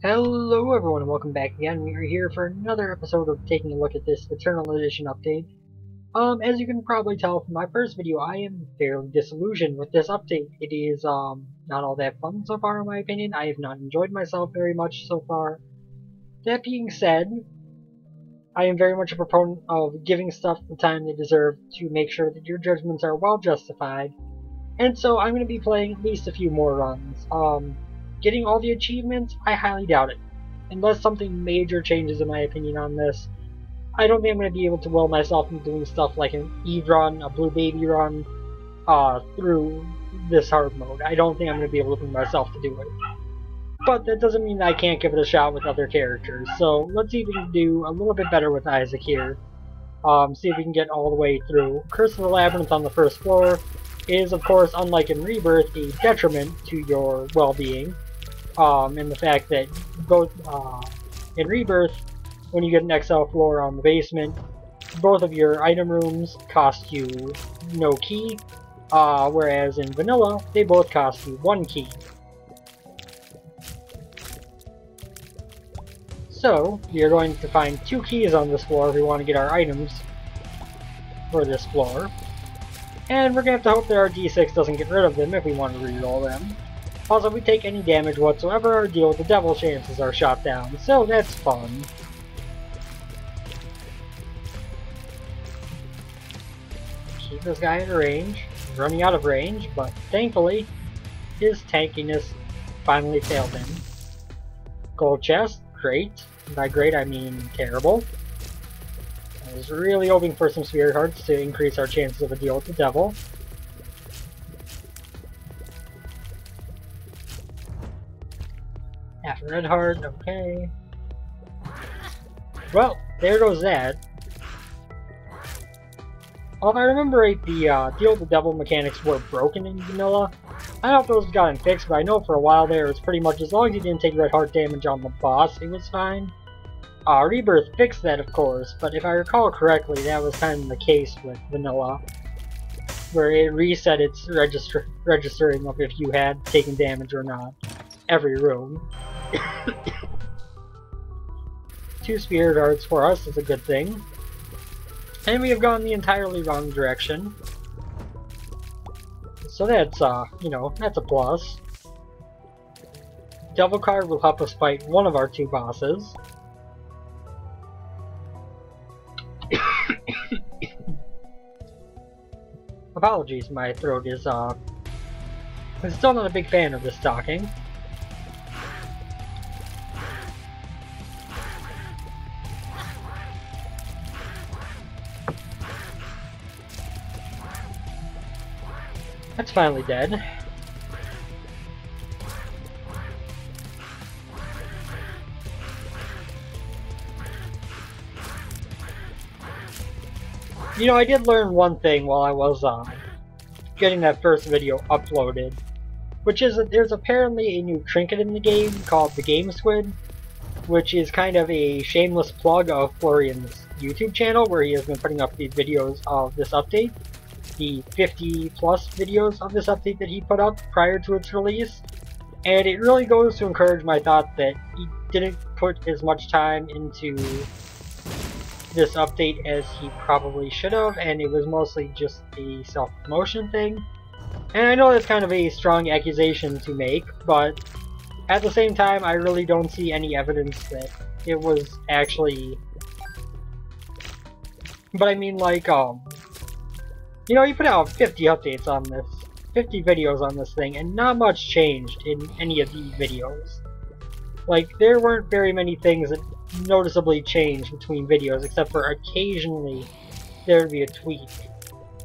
Hello everyone and welcome back again. We are here for another episode of taking a look at this Eternal Edition update. As you can probably tell from my first video, I am fairly disillusioned with this update. It is, not all that fun so far in my opinion. I have not enjoyed myself very much so far. That being said, I am very much a proponent of giving stuff the time they deserve to make sure that your judgments are well justified. And so I'm going to be playing at least a few more runs. Getting all the achievements, I highly doubt it. Unless something major changes in my opinion on this, I don't think I'm going to be able to will myself into doing stuff like an Eve run, a Blue Baby run, through this hard mode. I don't think I'm going to be able to bring myself to do it. But that doesn't mean I can't give it a shot with other characters. So let's see if we can do a little bit better with Isaac here. See if we can get all the way through. Curse of the Labyrinth on the first floor is, of course, unlike in Rebirth, a detriment to your well-being. And the fact that both in Rebirth, when you get an XL floor on the basement, both of your item rooms cost you no key, whereas in Vanilla, they both cost you 1 key. So, we are going to find 2 keys on this floor if we want to get our items for this floor. And we're going to have to hope that our D6 doesn't get rid of them if we want to reroll them. Also, if we take any damage whatsoever, our deal with the devil chances are shot down, so that's fun. Keep this guy at range. He's running out of range, but thankfully, his tankiness finally failed him. Gold chest, great. By great, I mean terrible. I was really hoping for some spirit hearts to increase our chances of a deal with the devil. Half a red heart, okay. Well, there goes that. Well, if I remember right, the deal with the devil mechanics were broken in Vanilla. I don't know if those have gotten fixed, but I know for a while there it was pretty much as long as you didn't take red heart damage on the boss, it was fine. Rebirth fixed that, of course, but if I recall correctly, that was kind of the case with Vanilla, where it reset its registering of if you had taken damage or not, every room. 2 spirit hearts for us is a good thing. And we have gone the entirely wrong direction. So that's, you know, that's a plus. Devil card will help us fight one of our 2 bosses. Apologies, my throat is, I'm still not a big fan of this talking. That's finally dead. You know, I did learn one thing while I was getting that first video uploaded, which is that there's apparently a new trinket in the game called the Game Squid, which is kind of a shameless plug of Florian's YouTube channel, where he has been putting up these videos of this update. The 50 plus videos of this update that he put up prior to its release, and it really goes to encourage my thought that he didn't put as much time into this update as he probably should have, and it was mostly just a self-promotion thing. And I know that's kind of a strong accusation to make, but at the same time I really don't see any evidence that it was actually... But I mean, like, you know, you put out 50 updates on this, 50 videos on this thing, and not much changed in any of these videos. Like, there weren't very many things that noticeably changed between videos, except for occasionally there would be a tweak.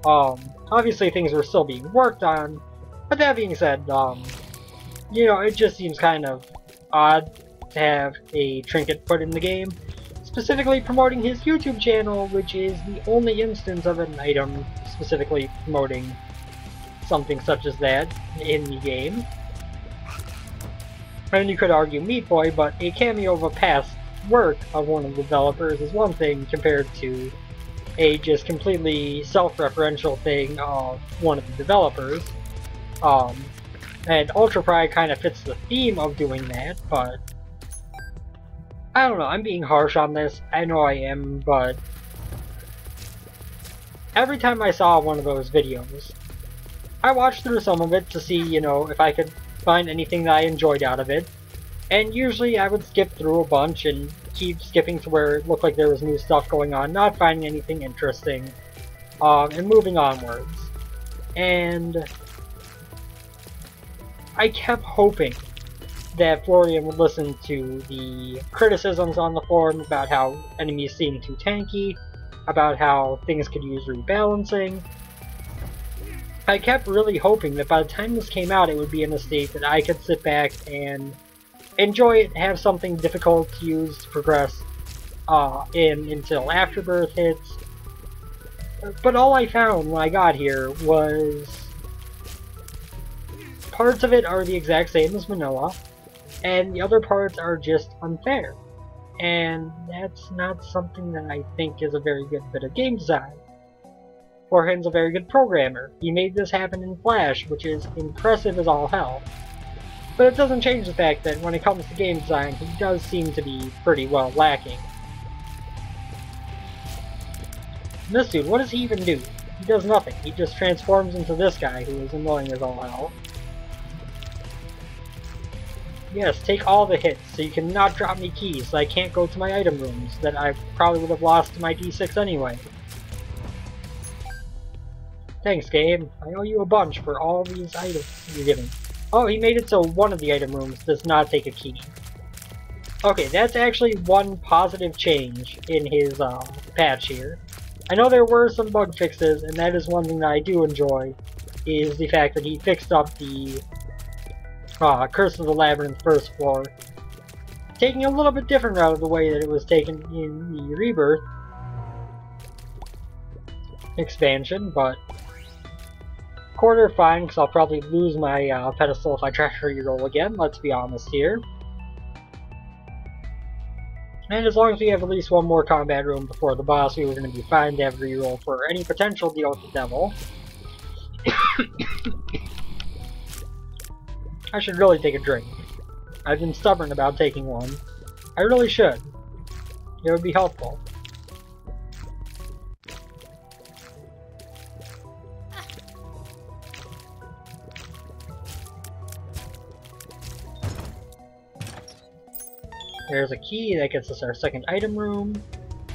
Obviously things were still being worked on, but that being said, you know, it just seems kind of odd to have a trinket put in the game, specifically promoting his YouTube channel, which is the only instance of an item specifically promoting something such as that in the game. And you could argue Meat Boy, but a cameo of a past work of one of the developers is one thing compared to a just completely self-referential thing of one of the developers. And Ultra Pride kind of fits the theme of doing that, but I don't know, I'm being harsh on this, I know I am, but every time I saw one of those videos, I watched through some of it to see, you know, if I could find anything that I enjoyed out of it, and usually I would skip through a bunch and keep skipping to where it looked like there was new stuff going on, not finding anything interesting, and moving onwards. And I kept hoping that Florian would listen to the criticisms on the forum about how enemies seem too tanky, about how things could use rebalancing. I kept really hoping that by the time this came out it would be in a state that I could sit back and enjoy it, have something difficult to use to progress until Afterbirth hits. But all I found when I got here was parts of it are the exact same as vanilla, and the other parts are just unfair. And that's not something that I think is a very good bit of game design. Florian's a very good programmer. He made this happen in Flash, which is impressive as all hell. But it doesn't change the fact that when it comes to game design, he does seem to be pretty well lacking. And this dude, what does he even do? He does nothing. He just transforms into this guy who is annoying as all hell. Yes, take all the hits, so you cannot drop me keys, so I can't go to my item rooms that I probably would have lost to my D6 anyway. Thanks, game. I owe you a bunch for all these items you're giving. Oh, he made it so one of the item rooms does not take a key. Okay, that's actually one positive change in his patch here. I know there were some bug fixes, and that is one thing that I do enjoy, is the fact that he fixed up the Curse of the Labyrinth first floor, taking a little bit different route of the way that it was taken in the Rebirth expansion, but quarter fine, because I'll probably lose my pedestal if I try to reroll again, let's be honest here. And as long as we have at least one more combat room before the boss, we were going to be fine to have reroll for any potential deal with the devil. I should really take a drink. I've been stubborn about taking one. I really should. It would be helpful. There's a key that gets us our second item room.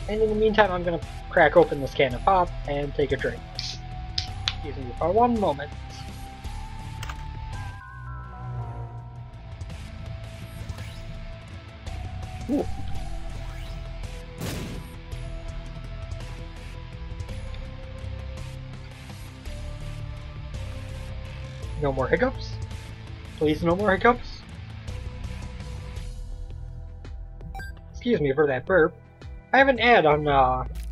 And in the meantime, I'm gonna crack open this can of pop and take a drink. Excuse me for one moment. Ooh. No more hiccups? Please, no more hiccups? Excuse me for that burp. I have an ad on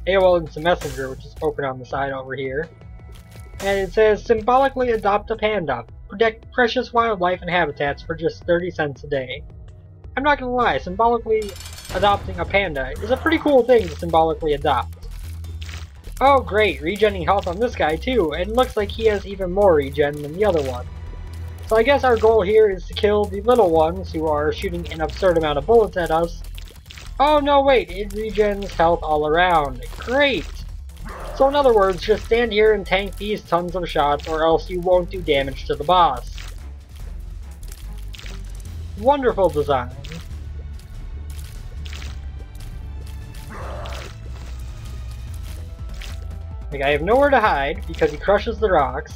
AOL Instant Messenger, which is open on the side over here. And it says, symbolically adopt a panda. Protect precious wildlife and habitats for just 30 cents a day. I'm not gonna lie, symbolically adopting a panda is a pretty cool thing to symbolically adopt. Oh great, regenning health on this guy too, and looks like he has even more regen than the other one. So I guess our goal here is to kill the little ones who are shooting an absurd amount of bullets at us. Oh no wait, it regens health all around. Great! So in other words, just stand here and tank these tons of shots or else you won't do damage to the boss. Wonderful design. Like, I have nowhere to hide because he crushes the rocks.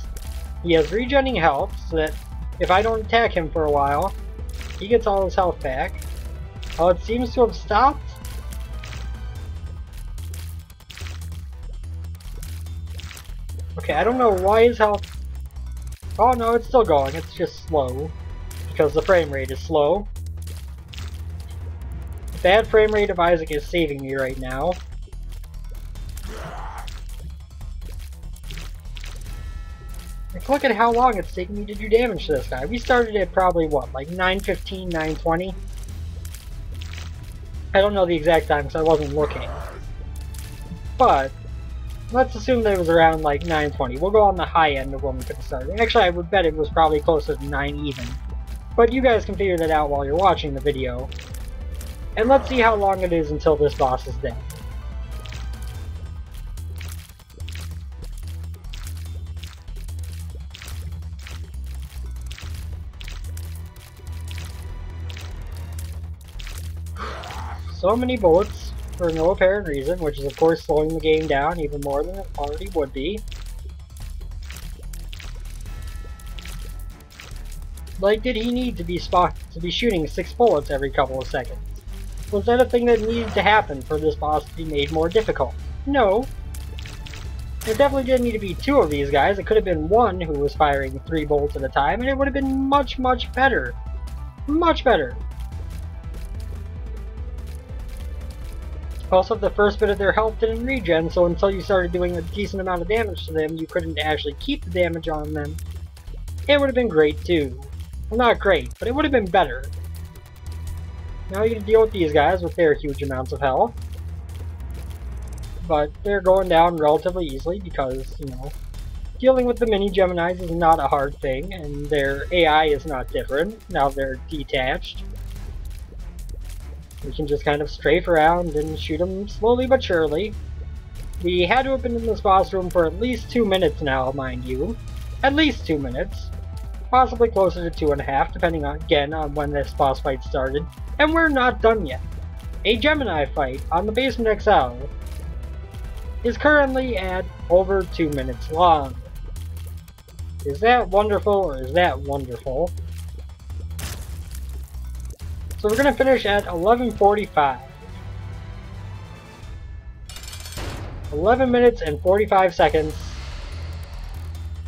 He has regenning health so that if I don't attack him for a while, he gets all his health back. Oh, it seems to have stopped. Okay, I don't know why his health... Oh no, it's still going, it's just slow. Because the frame rate is slow. The bad frame rate of Isaac is saving me right now. Like, look at how long it's taking me to do damage to this guy. We started at probably, what, like 9:15, 9:20? I don't know the exact time because I wasn't looking. But, let's assume that it was around like 9:20. We'll go on the high end of when we could have started. Actually, I would bet it was probably closer to 9 even. But you guys can figure that out while you're watching the video. And let's see how long it is until this boss is dead. So many bullets for no apparent reason, which is of course slowing the game down even more than it already would be. Like, did he need to be shooting 6 bullets every couple of seconds? Was that a thing that needed to happen for this boss to be made more difficult? No. It definitely didn't need to be 2 of these guys. It could have been 1 who was firing 3 bullets at a time, and it would have been much, much better. Much better. Also, the first bit of their health didn't regen, so until you started doing a decent amount of damage to them, you couldn't actually keep the damage on them. It would have been great too. Well, not great, but it would have been better. Now you can deal with these guys with their huge amounts of health. But they're going down relatively easily because, you know, dealing with the mini Geminis is not a hard thing, and their AI is not different. Now they're detached. We can just kind of strafe around and shoot them slowly but surely. We had to have been in this boss room for at least 2 minutes now, mind you. At least 2 minutes. Possibly closer to 2.5, depending on, again, on when this boss fight started. And we're not done yet. A Gemini fight on the Basement XL is currently at over 2 minutes long. Is that wonderful, or is that wonderful? So we're going to finish at 11:45. 11 minutes and 45 seconds.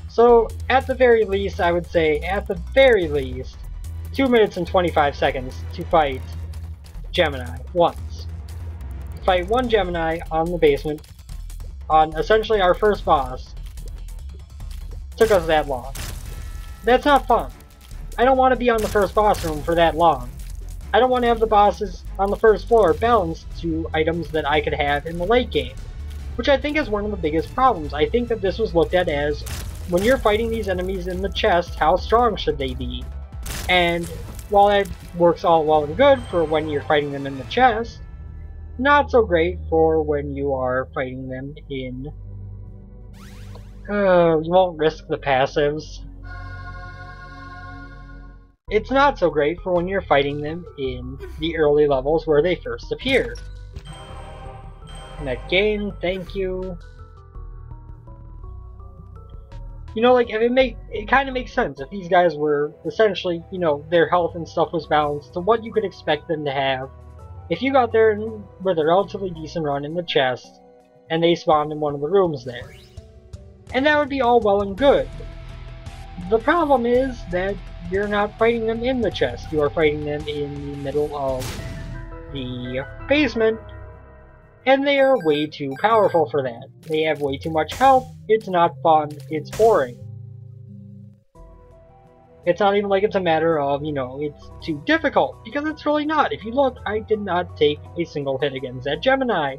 So, at the very least, I would say, at the very least, 2 minutes and 25 seconds to fight Gemini once. Fight 1 Gemini on the basement, on essentially our first boss, took us that long. That's not fun. I don't want to be on the first boss room for that long. I don't want to have the bosses on the first floor balanced to items that I could have in the late game, which I think is one of the biggest problems. I think that this was looked at as, when you're fighting these enemies in the chest, how strong should they be? And while that works all well and good for when you're fighting them in the chest, not so great for when you are fighting them in... you won't risk the passives. It's not so great for when you're fighting them in the early levels where they first appear. Net gain, thank you. You know, like, it kind of makes sense if these guys were essentially, you know, their health and stuff was balanced to what you could expect them to have. If you got there with a relatively decent run in the chest, and they spawned in one of the rooms there. And that would be all well and good. The problem is that you're not fighting them in the chest, you are fighting them in the middle of the basement, and they are way too powerful for that. They have way too much health, it's not fun, it's boring. It's not even like it's a matter of, you know, it's too difficult, because it's really not. If you look, I did not take a single hit against that Gemini.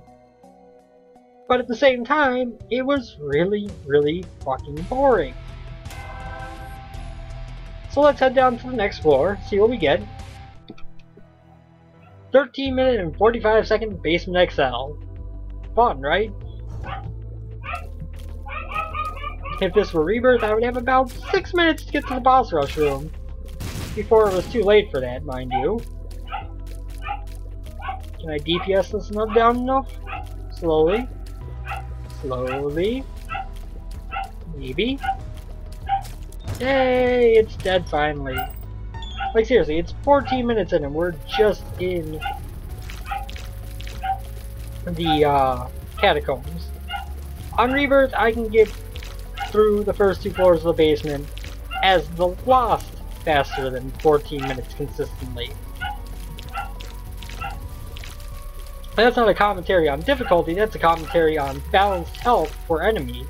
But at the same time, it was really, really fucking boring. So let's head down to the next floor, see what we get. 13 minute and 45 second Basement XL. Fun, right? If this were Rebirth, I would have about 6 minutes to get to the boss rush room. Before it was too late for that, mind you. Can I DPS this down enough? Slowly. Slowly. Maybe. Yay! It's dead finally. Like seriously, it's 14 minutes in and we're just in the catacombs. On Rebirth, I can get through the first 2 floors of the basement as the Lost faster than 14 minutes consistently. And that's not a commentary on difficulty, that's a commentary on balanced health for enemies.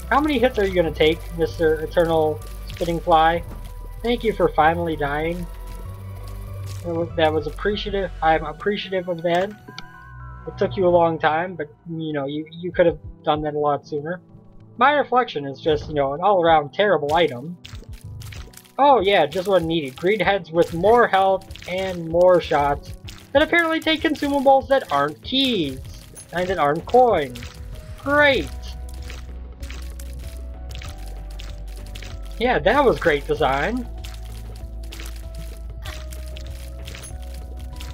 How many hits are you going to take, Mr. Eternal Spitting Fly? Thank you for finally dying. That was appreciative. I'm appreciative of that. It took you a long time, but, you know, you could have done that a lot sooner. My Reflection is just, you know, an all-around terrible item. Oh yeah, just what I needed. Green heads with more health and more shots that apparently take consumables that aren't keys and that aren't coins. Great! Yeah, that was great design.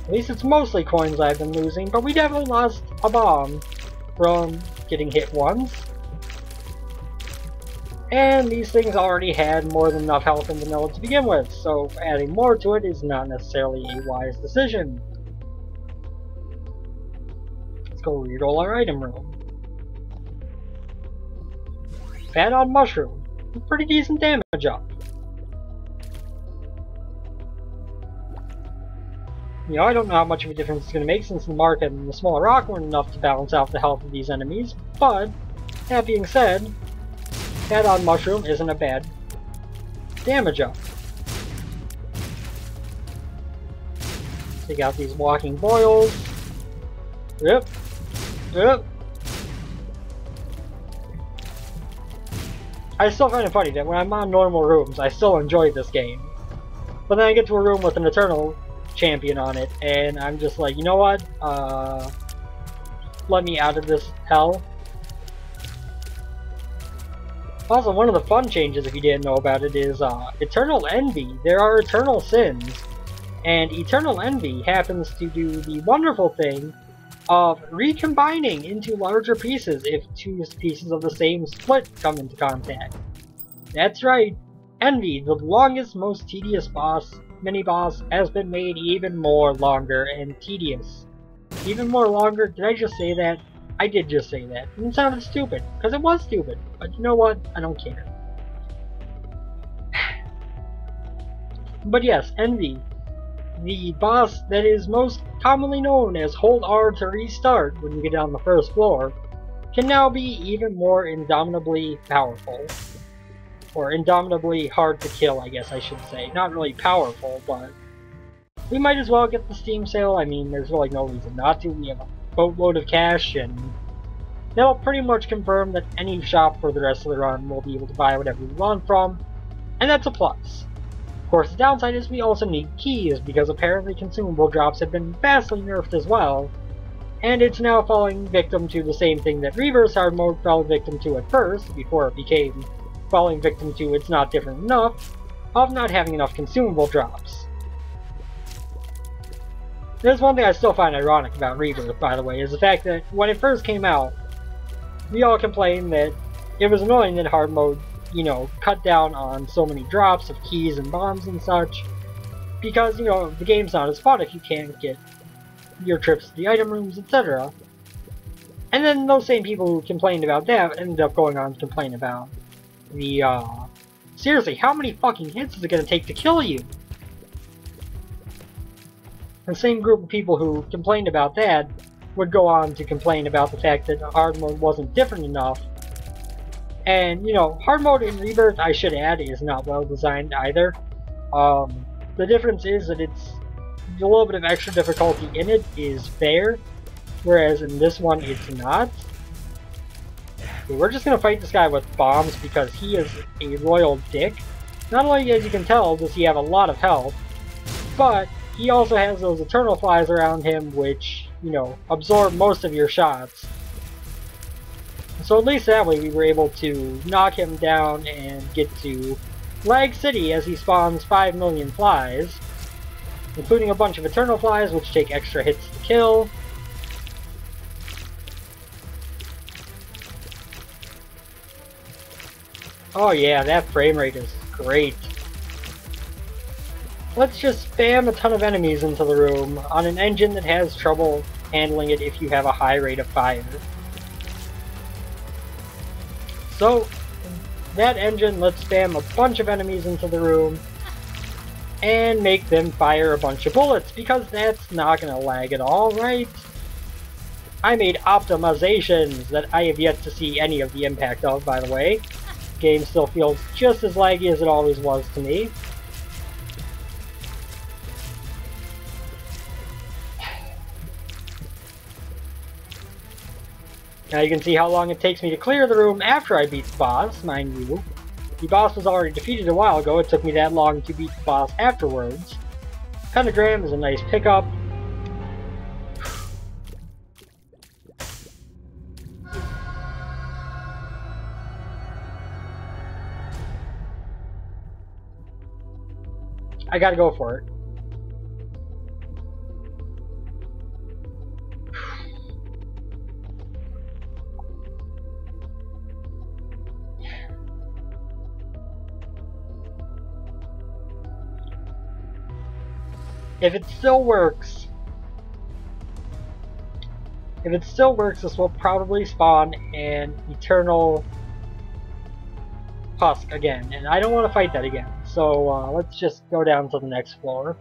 At least it's mostly coins I've been losing, but we definitely lost a bomb from getting hit once. And these things already had more than enough health in vanilla to begin with, so adding more to it is not necessarily a wise decision. Let's go reroll our item room. Fat on mushroom. Pretty decent damage up. You know, I don't know how much of a difference it's going to make since the market and the smaller rock weren't enough to balance out the health of these enemies, but that being said, add-on mushroom isn't a bad damage up. Take out these walking boils. Yep. Yep. I still find it funny that when I'm on normal rooms, I still enjoy this game. But then I get to a room with an Eternal champion on it, and I'm just like, you know what? Let me out of this hell. Also, one of the fun changes, if you didn't know about it, is Eternal Envy. There are Eternal Sins, and Eternal Envy happens to do the wonderful thing of recombining into larger pieces if two pieces of the same split come into contact. That's right, Envy, the longest, most tedious mini-boss, has been made even more longer and tedious. Even more longer? Did I just say that? I did just say that. And it sounded stupid, because it was stupid. But you know what? I don't care. But yes, Envy, the boss that is most commonly known as Hold R to restart when you get on the first floor, can now be even more indomitably powerful. Or indomitably hard to kill, I guess I should say. Not really powerful, but we might as well get the Steam sale. I mean, there's really no reason not to. We have a boatload of cash, and that'll pretty much confirm that any shop for the rest of the run will be able to buy whatever we want from, and that's a plus. Of course, the downside is we also need keys, because apparently consumable drops have been vastly nerfed as well, and it's now falling victim to the same thing that Reverse Hard Mode fell victim to at first, before it became falling victim to It's Not Different Enough, of not having enough consumable drops. There's one thing I still find ironic about Rebirth, by the way, is the fact that when it first came out, we all complained that it was annoying that hard mode, you know, cut down on so many drops of keys and bombs and such, because, you know, the game's not as fun if you can't get your trips to the item rooms, etc. And then those same people who complained about that ended up going on to complain about the, seriously, how many fucking hits is it gonna take to kill you? The same group of people who complained about that would go on to complain about the fact that hard mode wasn't different enough. And, you know, hard mode in Rebirth, I should add, is not well designed either. The difference is that it's a little bit of extra difficulty in it is fair, whereas in this one it's not. Okay, we're just gonna fight this guy with bombs because he is a royal dick. Not only, as you can tell, does he have a lot of health, but he also has those eternal flies around him which, you know, absorb most of your shots. So at least that way we were able to knock him down and get to Lag City as he spawns 5 million flies, including a bunch of eternal flies which take extra hits to kill. Oh yeah, that frame rate is great. Let's just spam a ton of enemies into the room on an engine that has trouble handling it if you have a high rate of fire. So, that engine, let's spam a bunch of enemies into the room and make them fire a bunch of bullets, because that's not going to lag at all, right? I made optimizations that I have yet to see any of the impact of, by the way. The game still feels just as laggy as it always was to me. Now you can see how long it takes me to clear the room after I beat the boss, mind you. The boss was already defeated a while ago, it took me that long to beat the boss afterwards. Pentagram is a nice pickup. I gotta go for it. If it still works, this will probably spawn an eternal husk again, and I don't want to fight that again. So let's just go down to the next floor.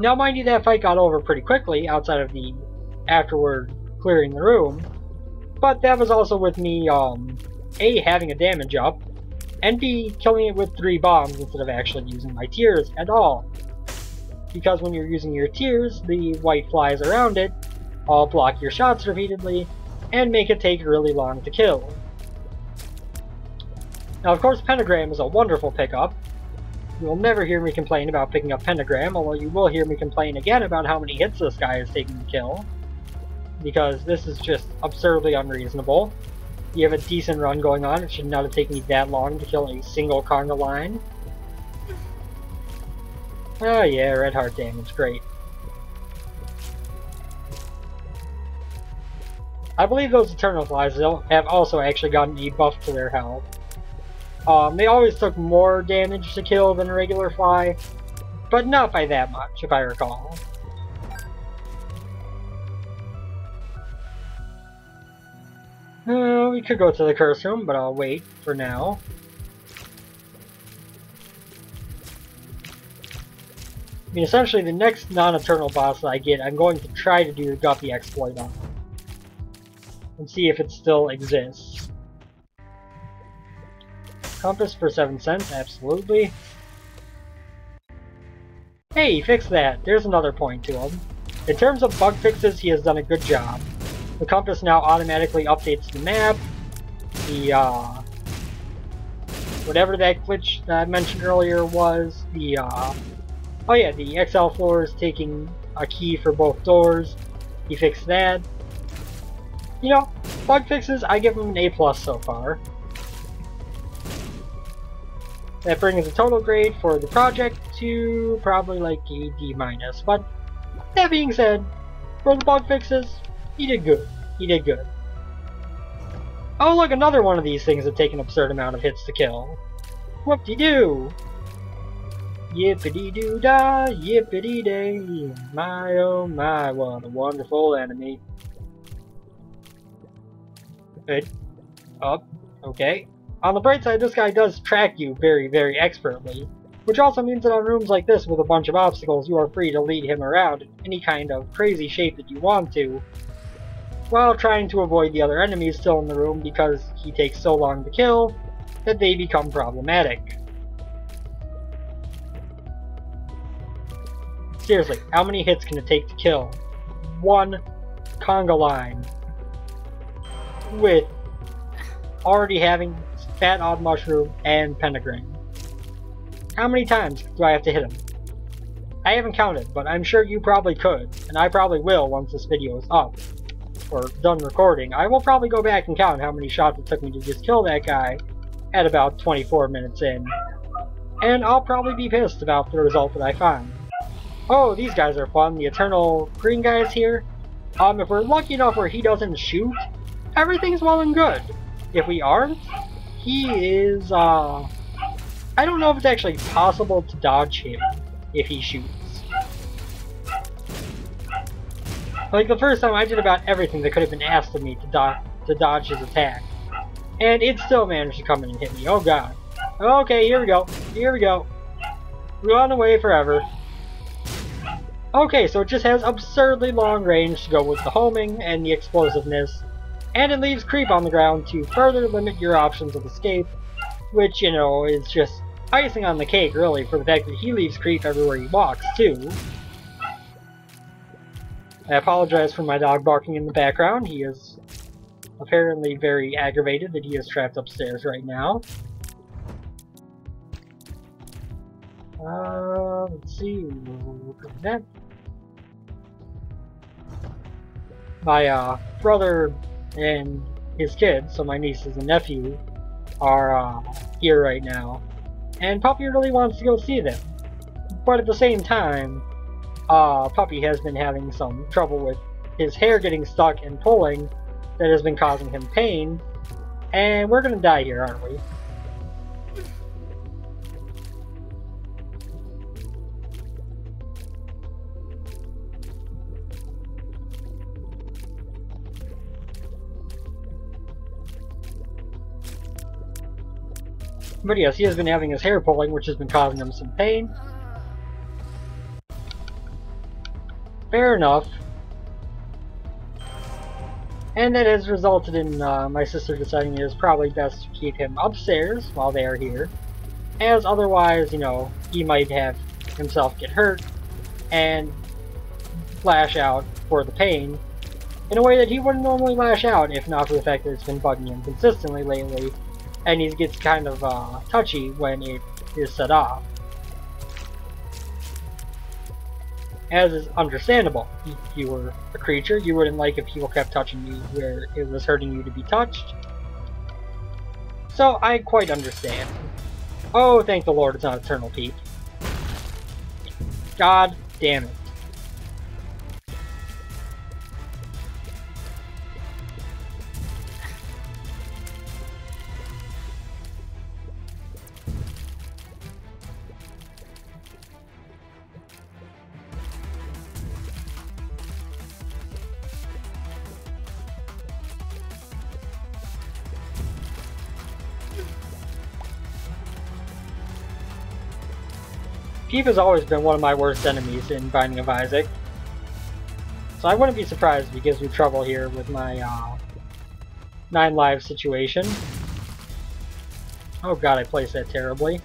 Now, mind you, that fight got over pretty quickly outside of the afterward clearing the room, but that was also with me A, having a damage up, and B, killing it with 3 bombs instead of actually using my tears at all. Because when you're using your tears, the white flies around it all block your shots repeatedly and make it take really long to kill. Now, of course, Pentagram is a wonderful pickup. You will never hear me complain about picking up Pentagram, although you will hear me complain again about how many hits this guy is taking to kill. Because this is just absurdly unreasonable. You have a decent run going on, it should not have taken me that long to kill a single conga line. Oh yeah, red heart damage, great. I believe those Eternal Flies have also actually gotten a buff to their health. They always took more damage to kill than a regular fly, but not by that much, if I recall. We could go to the curse room, but I'll wait for now. I mean, essentially, the next non-eternal boss that I get, I'm going to try to do the Guppy exploit on. And see if it still exists. Compass for 7 cents, absolutely. Hey, he fixed that. There's another point to him. In terms of bug fixes, he has done a good job. The compass now automatically updates the map. The, whatever that glitch that I mentioned earlier was, the, oh yeah, the XL floor is taking a key for both doors. He fixed that. You know, bug fixes, I give him an A+ so far. That brings the total grade for the project to probably like a D-. But that being said, for the bug fixes, he did good. He did good. Oh look, another one of these things that take an absurd amount of hits to kill. Whoop-de-doo! Yippity-doo-dah, yippity-day. My oh my, what a wonderful enemy. Good. Up. Okay. On the bright side, this guy does track you very, very expertly. Which also means that on rooms like this with a bunch of obstacles, you are free to lead him around in any kind of crazy shape that you want to, while trying to avoid the other enemies still in the room because he takes so long to kill that they become problematic. Seriously, how many hits can it take to kill one conga line with already having Fat Odd Mushroom and Pentagram? How many times do I have to hit him? I haven't counted, but I'm sure you probably could, and I probably will once this video is up, or done recording. I will probably go back and count how many shots it took me to just kill that guy at about 24 minutes in, and I'll probably be pissed about the result that I find. Oh, these guys are fun, the eternal green guys here. If we're lucky enough where he doesn't shoot, everything's well and good. If we aren't, he is, I don't know if it's actually possible to dodge him if he shoots. Like the first time I did about everything that could have been asked of me to dodge his attack. And it still managed to come in and hit me, oh god. Okay, here we go, here we go. Run away forever. Okay, so it just has absurdly long range to go with the homing and the explosiveness, and it leaves creep on the ground to further limit your options of escape, which, you know, is just icing on the cake, really, for the fact that he leaves creep everywhere he walks, too. I apologize for my dog barking in the background. He is apparently very aggravated that he is trapped upstairs right now. Let's see. That. My brother and his kids, so my nieces and nephew, are here right now, and Puppy really wants to go see them. But at the same time, Puppy has been having some trouble with his hair getting stuck and pulling that has been causing him pain, and we're gonna die here, aren't we? But yes, he has been having his hair pulling, which has been causing him some pain. Fair enough. And that has resulted in my sister deciding it is probably best to keep him upstairs while they are here, as otherwise, you know, he might have himself get hurt and lash out for the pain in a way that he wouldn't normally lash out if not for the fact that it's been bugging him consistently lately, and he gets kind of touchy when it is set off. As is understandable. If you were a creature, you wouldn't like if people kept touching you where it was hurting you to be touched. So I quite understand. Oh, thank the Lord it's not Eternal Peak. God damn it. Peep has always been one of my worst enemies in Binding of Isaac, so I wouldn't be surprised if he gives me trouble here with my 9 lives situation. Oh god, I placed that terribly.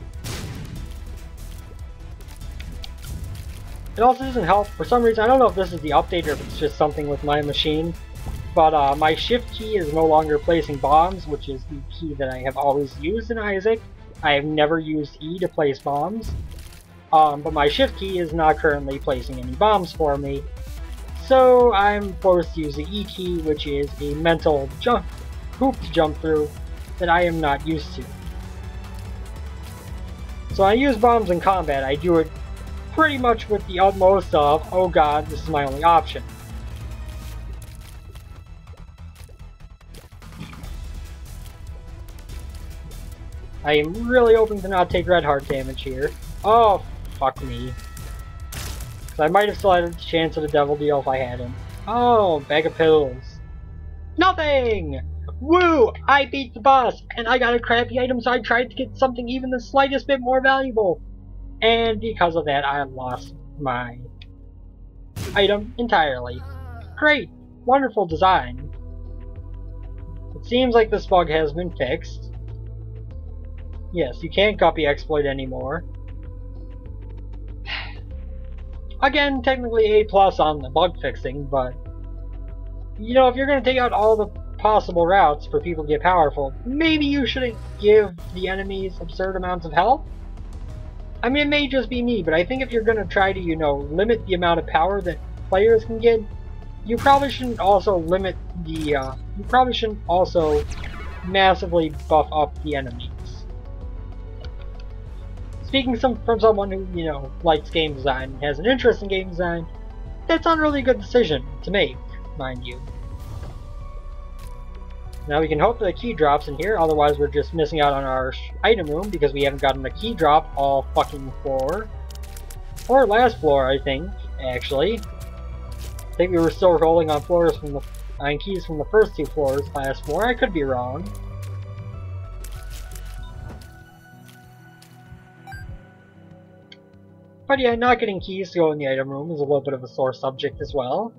It also doesn't help, for some reason, I don't know if this is the update or if it's just something with my machine, but my shift key is no longer placing bombs, which is the key that I have always used in Isaac. I have never used E to place bombs. But my shift key is not currently placing any bombs for me, so I'm forced to use the E key, which is a mental hoop to jump through that I am not used to. So I use bombs in combat. I do it pretty much with the utmost of, oh god, this is my only option. I am really hoping to not take red heart damage here. Oh, fuck me. I might have still had a chance at a devil deal if I had him. Oh, bag of pills. Nothing! Woo! I beat the boss, and I got a crappy item, so I tried to get something even the slightest bit more valuable. And because of that, I lost my item entirely. Great! Wonderful design. It seems like this bug has been fixed. Yes, you can't copy exploit anymore. Again, technically A+ on the bug fixing, but you know, if you're going to take out all the possible routes for people to get powerful, maybe you shouldn't give the enemies absurd amounts of health? I mean, it may just be me, but I think if you're going to try to, you know, limit the amount of power that players can get, you probably shouldn't also limit the, you probably shouldn't also massively buff up the enemies. Speaking from someone who, you know, likes game design and has an interest in game design, that's not really a good decision to make, mind you. Now we can hope that a key drops in here, otherwise we're just missing out on our item room because we haven't gotten a key drop all fucking floor. Or last floor, I think, actually. I think we were still rolling on floors from on keys from the first 2 floors last floor. I could be wrong. But yeah, not getting keys to go in the item room is a little bit of a sore subject as well.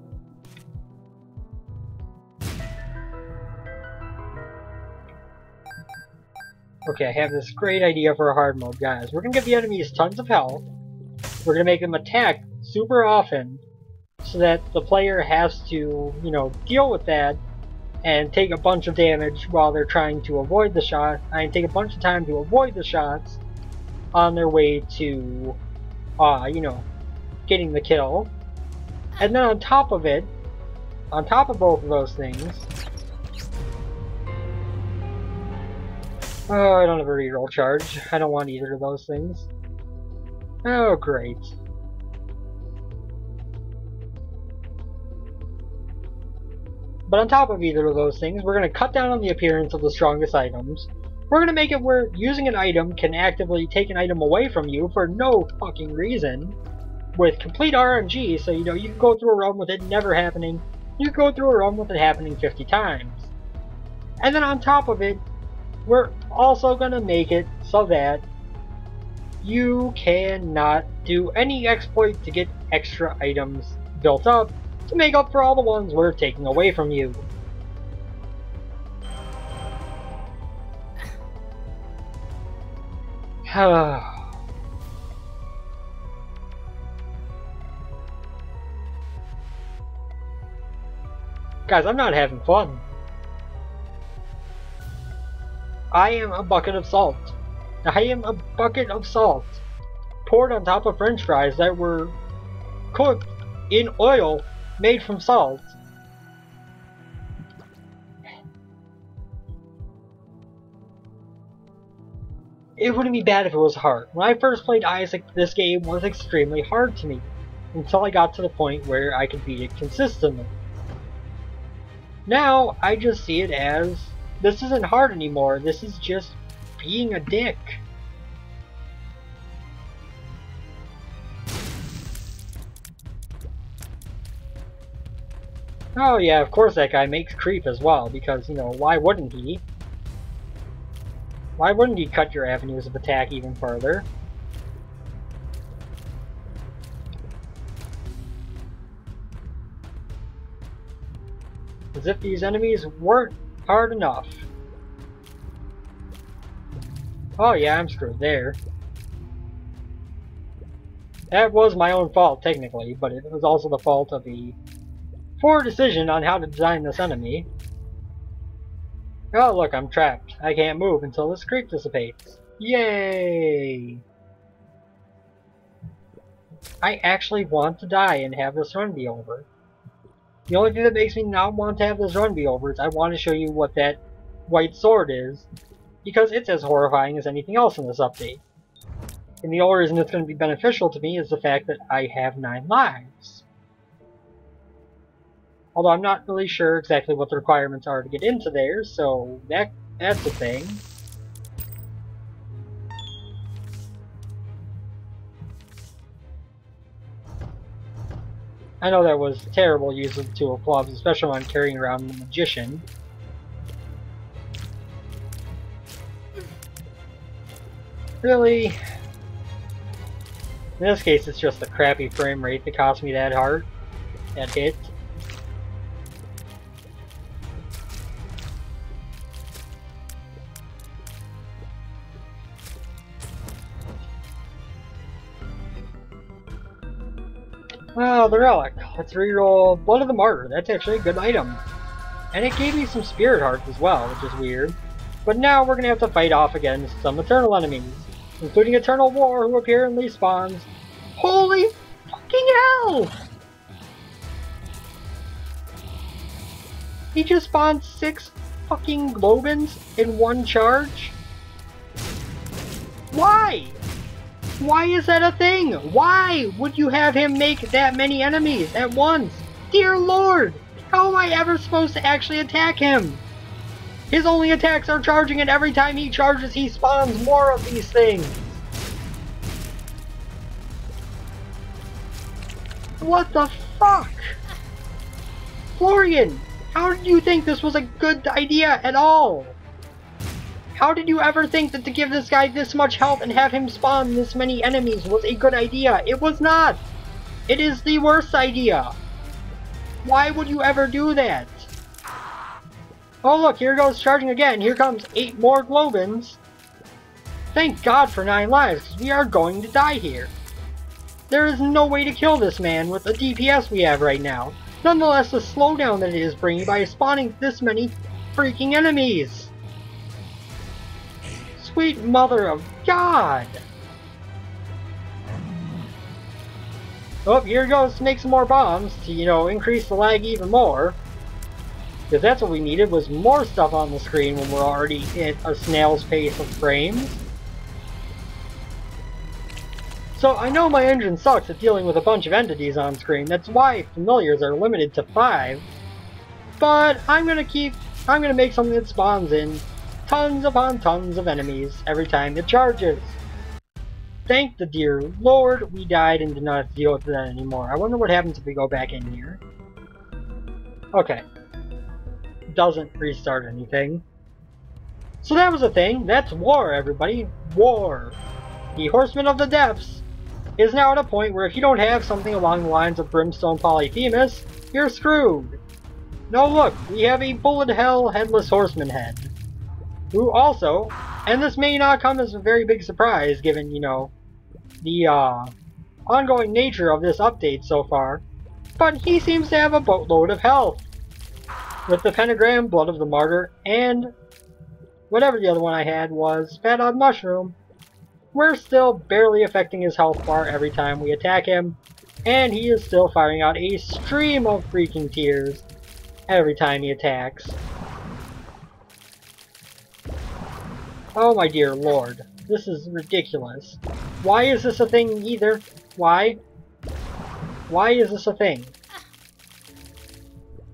Okay, I have this great idea for a hard mode, guys. We're gonna give the enemies tons of health. We're gonna make them attack super often, so that the player has to, you know, deal with that and take a bunch of damage while they're trying to avoid the shot. And take a bunch of time to avoid the shots on their way to, you know, getting the kill. And then on top of it, on top of both of those things, oh, I don't have a reroll charge. I don't want either of those things. Oh, great. But on top of either of those things, we're going to cut down on the appearance of the strongest items. We're going to make it where using an item can actively take an item away from you for no fucking reason. With complete RNG, so you know, you can go through a run with it never happening. You can go through a run with it happening 50 times. And then on top of it, we're also going to make it so that you cannot do any exploit to get extra items built up to make up for all the ones we're taking away from you. Guys, I'm not having fun. I am a bucket of salt. I am a bucket of salt poured on top of french fries that were cooked in oil made from salt. It wouldn't be bad if it was hard. When I first played Isaac, this game was extremely hard to me, until I got to the point where I could beat it consistently. Now, I just see it as, this isn't hard anymore, this is just being a dick. Oh yeah, of course that guy makes creep as well, because, you know, why wouldn't he? Why wouldn't he cut your avenues of attack even further? As if these enemies weren't hard enough. Oh yeah, I'm screwed there. That was my own fault, technically, but it was also the fault of the poor decision on how to design this enemy. Oh look, I'm trapped. I can't move until this creep dissipates. Yay! I actually want to die and have this run be over. The only thing that makes me not want to have this run be over is I want to show you what that white sword is, because it's as horrifying as anything else in this update. And the only reason it's going to be beneficial to me is the fact that I have 9 lives. Although I'm not really sure exactly what the requirements are to get into there, so that's a thing. I know that was terrible use of the tool gloves, especially when I'm carrying around the magician. Really? In this case, it's just the crappy frame rate that cost me that hit. Oh, the relic. Let's reroll Blood of the Martyr. That's actually a good item. And it gave me some Spirit Hearts as well, which is weird. But now we're going to have to fight off against some Eternal enemies, including Eternal War, who apparently spawns. Holy fucking hell! He just spawned 6 fucking Globins in one charge? Why? Why is that a thing? Why would you have him make that many enemies at once? Dear Lord! How am I ever supposed to actually attack him? His only attacks are charging, and every time he charges he spawns more of these things. What the fuck? Florian, how did you think this was a good idea at all? How did you ever think that to give this guy this much health and have him spawn this many enemies was a good idea? It was not! It is the worst idea! Why would you ever do that? Oh look, here goes charging again. Here comes 8 more Globins. Thank God for 9 lives, because we are going to die here. There is no way to kill this man with the DPS we have right now. Nonetheless, the slowdown that it is bringing by spawning this many freaking enemies! Sweet mother of God! Oh, here goes to make some more bombs to, increase the lag even more. Because that's what we needed, was more stuff on the screen when we're already at a snail's pace of frames. So I know my engine sucks at dealing with a bunch of entities on screen, that's why familiars are limited to 5. But I'm gonna make something that spawns in tons upon tons of enemies every time it charges. Thank the dear Lord we died and did not have to deal with that anymore. I wonder what happens if we go back in here. Okay. Doesn't restart anything. So that was a thing. That's war, everybody. War. The Horseman of the Depths is now at a point where if you don't have something along the lines of Brimstone Polyphemus, you're screwed. Now look, we have a bullet hell headless horseman head. Who also, and this may not come as a very big surprise given, the ongoing nature of this update so far, but he seems to have a boatload of health. With the pentagram, Blood of the Martyr, and whatever the other one I had was, Fat Odd Mushroom, we're still barely affecting his health bar every time we attack him, and he is still firing out a stream of freaking tears every time he attacks. Oh my dear lord, this is ridiculous. Why is this a thing either? Why? Why is this a thing?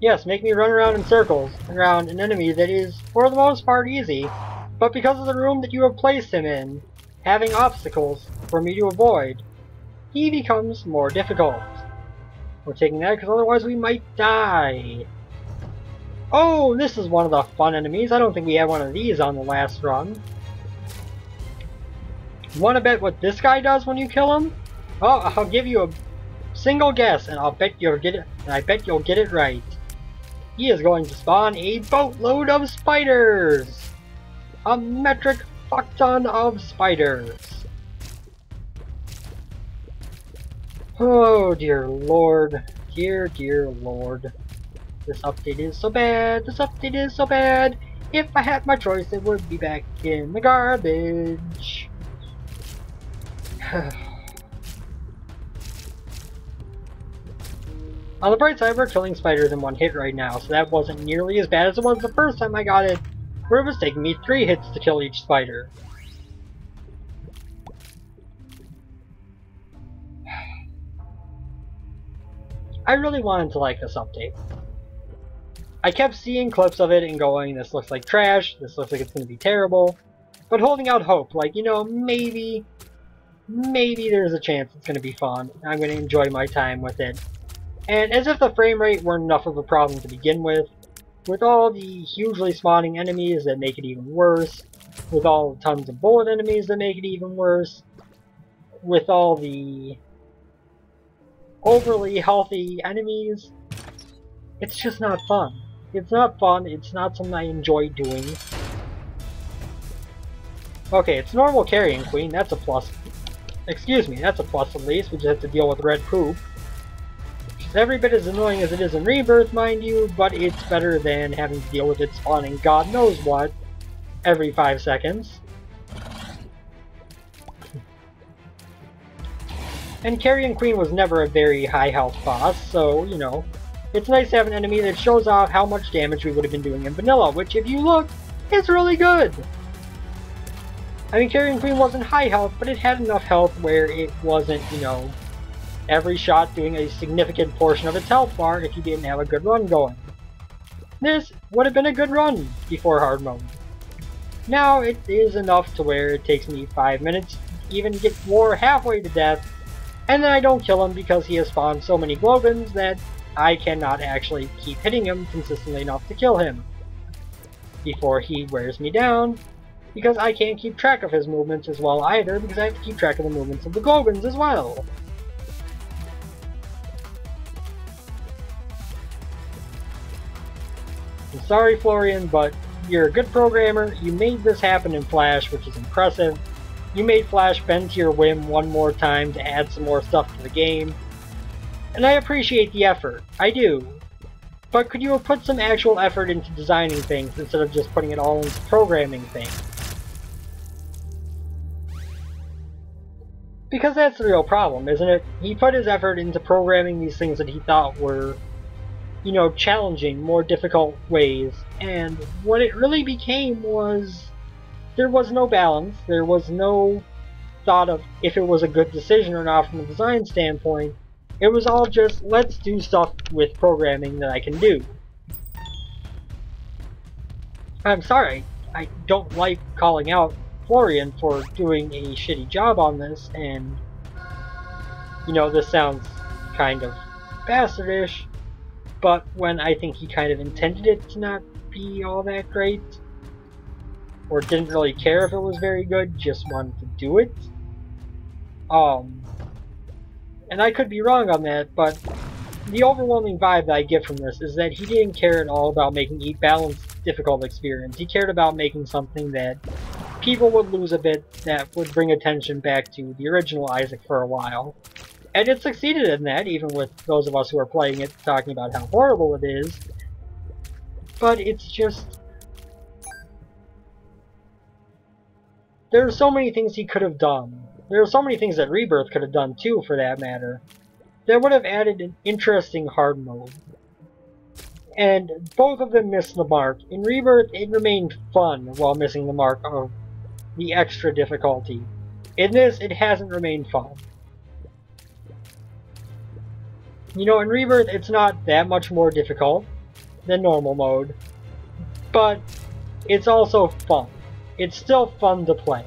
Yes, make me run around in circles around an enemy that is, for the most part, easy, but because of the room that you have placed him in, having obstacles for me to avoid, he becomes more difficult. We're taking that because otherwise we might die. Oh, this is one of the fun enemies. I don't think we had one of these on the last run. Wanna bet what this guy does when you kill him? Oh, I'll give you a single guess, and I'll bet you'll get it. And I bet you'll get it right. He is going to spawn a boatload of spiders! A metric fuck-ton of spiders! Oh dear lord. Dear, dear lord. This update is so bad, this update is so bad! If I had my choice, it would be back in the garbage. On the bright side, we're killing spiders in one hit right now, so that wasn't nearly as bad as it was the first time I got it, where it was taking me 3 hits to kill each spider. I really wanted to like this update. I kept seeing clips of it and going, this looks like trash, this looks like it's going to be terrible, but holding out hope, like, maybe there's a chance it's going to be fun, I'm going to enjoy my time with it. And as if the frame rate weren't enough of a problem to begin with all the hugely spawning enemies that make it even worse, with all the tons of bullet enemies that make it even worse, with all the overly healthy enemies, it's just not fun. It's not fun, it's not something I enjoy doing. Okay, it's normal carrying queen, that's a plus. Excuse me, that's a plus at least, we just have to deal with red poop. It's every bit as annoying as it is in Rebirth, mind you, but it's better than having to deal with it spawning God knows what every 5 seconds. And Carrion Queen was never a very high health boss, so, it's nice to have an enemy that shows off how much damage we would have been doing in vanilla, which, if you look, is really good! I mean, Carrion Queen wasn't high health, but it had enough health where it wasn't, every shot doing a significant portion of its health bar if you didn't have a good run going. This would have been a good run before hard mode. Now it is enough to where it takes me 5 minutes to even get War halfway to death, and then I don't kill him because he has spawned so many Glowguns that I cannot actually keep hitting him consistently enough to kill him before he wears me down, because I can't keep track of his movements as well either, because I have to keep track of the movements of the Glowguns as well. I'm sorry, Florian, but you're a good programmer. You made this happen in Flash, which is impressive. You made Flash bend to your whim one more time to add some more stuff to the game. And I appreciate the effort. I do. But could you have put some actual effort into designing things instead of just putting it all into programming things? Because that's the real problem, isn't it? He put his effort into programming these things that he thought were, you know, challenging, more difficult ways, and what it really became was there was no balance, there was no thought of if it was a good decision or not from a design standpoint. It was all just, let's do stuff with programming that I can do. I'm sorry, I don't like calling out Florian for doing a shitty job on this, and you know, this sounds kind of bastardish, but when I think he kind of intended it to not be all that great, or didn't really care if it was very good, just wanted to do it. And I could be wrong on that, but the overwhelming vibe that I get from this is that he didn't care at all about making a balanced, difficult experience. He cared about making something that people would lose a bit, that would bring attention back to the original Isaac for a while. And it succeeded in that, even with those of us who are playing it talking about how horrible it is. But it's just... there are so many things he could have done. There are so many things that Rebirth could have done too, for that matter, that would have added an interesting hard mode. And both of them missed the mark. In Rebirth, it remained fun while missing the mark of the extra difficulty. In this, it hasn't remained fun. You know, in Rebirth, it's not that much more difficult than normal mode, but it's also fun. It's still fun to play.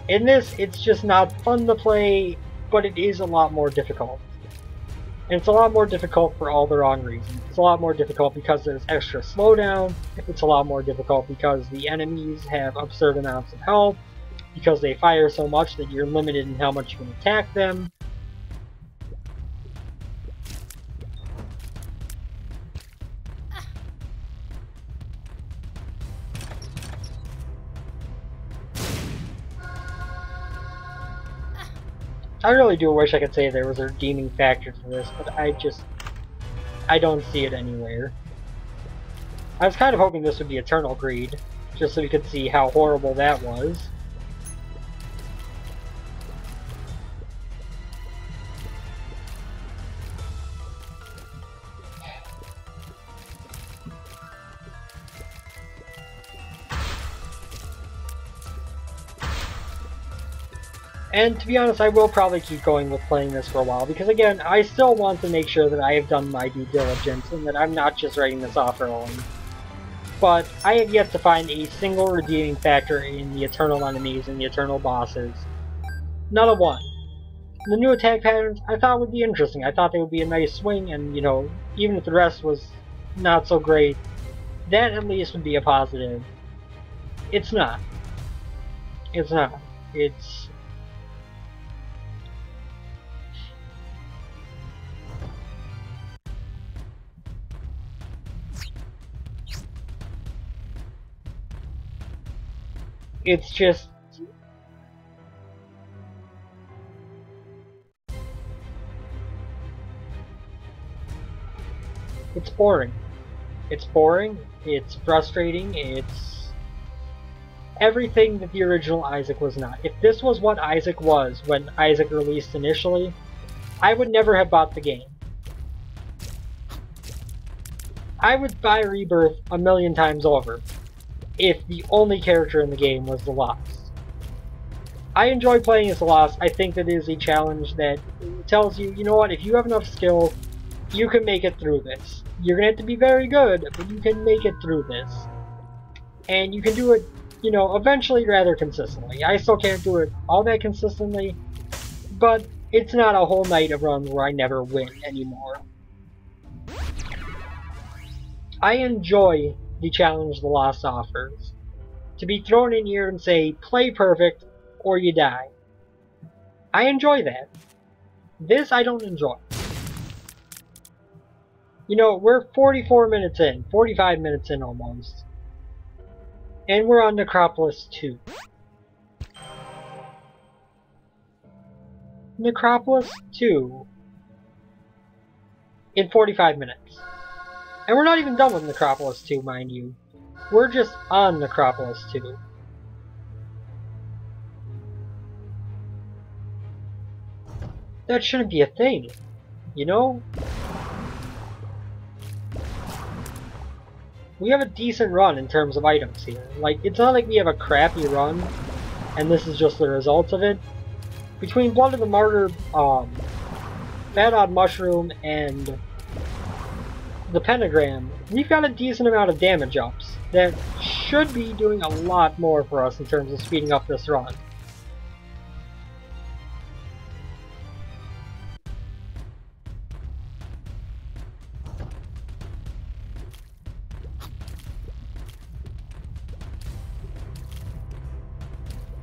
In this, it's just not fun to play, but it is a lot more difficult. And it's a lot more difficult for all the wrong reasons. It's a lot more difficult because there's extra slowdown. It's a lot more difficult because the enemies have absurd amounts of health, because they fire so much that you're limited in how much you can attack them. I really do wish I could say there was a redeeming factor to this, but I don't see it anywhere. I was kind of hoping this would be Eternal Greed, just so we could see how horrible that was. And to be honest, I will probably keep going with playing this for a while, because again, I still want to make sure that I have done my due diligence, and that I'm not just writing this off early. But I have yet to find a single redeeming factor in the Eternal enemies and the Eternal bosses. Not a one. The new attack patterns I thought would be interesting. I thought they would be a nice swing, and you know, even if the rest was not so great, that at least would be a positive. It's not. It's not. It's... it's just... it's boring. It's boring, it's frustrating, it's... everything that the original Isaac was not. If this was what Isaac was when Isaac released initially, I would never have bought the game. I would buy Rebirth a million times over if the only character in the game was the Lost. I enjoy playing as the Lost. I think that is a challenge that tells you, you know what, if you have enough skill, you can make it through this. You're going to have to be very good, but you can make it through this. And you can do it, you know, eventually rather consistently. I still can't do it all that consistently, but it's not a whole night of runs where I never win anymore. I enjoy the challenge the Lost offers. To be thrown in here and say, play perfect, or you die. I enjoy that. This I don't enjoy. You know, we're 44 minutes in, 45 minutes in almost. And we're on Necropolis 2. Necropolis 2. in 45 minutes. And we're not even done with Necropolis 2, mind you. We're just on Necropolis 2. That shouldn't be a thing, you know? We have a decent run in terms of items here. Like, it's not like we have a crappy run, and this is just the result of it. Between Blood of the Martyr, Fat Odd Mushroom, and the Pentagram, we've got a decent amount of damage ups that should be doing a lot more for us in terms of speeding up this run.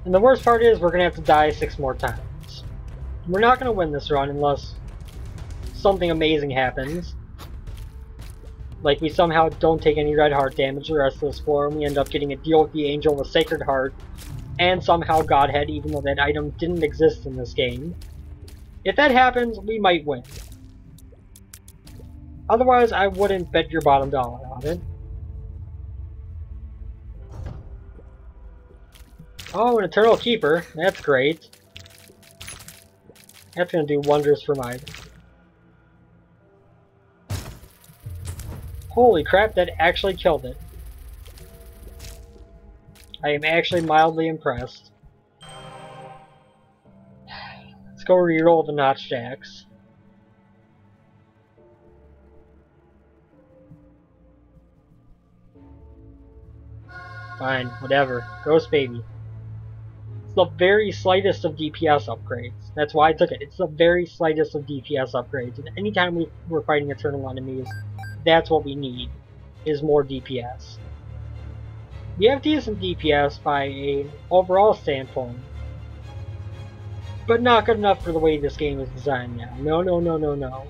And the worst part is we're going to have to die 6 more times. We're not going to win this run unless something amazing happens. Like we somehow don't take any red heart damage the rest of this floor, and we end up getting a deal with the angel with Sacred Heart, and somehow Godhead, even though that item didn't exist in this game. If that happens, we might win. Otherwise, I wouldn't bet your bottom dollar on it. Oh, an Eternal Keeper. That's great. That's gonna do wonders for mine. Holy crap, that actually killed it. I am actually mildly impressed. Let's go reroll the Notch Jacks. Fine, whatever. Ghost Baby. It's the very slightest of DPS upgrades. That's why I took it. It's the very slightest of DPS upgrades. And anytime we're fighting eternal enemies, that's what we need, is more DPS. We have decent DPS by an overall standpoint, but not good enough for the way this game is designed now. No, no, no, no, no.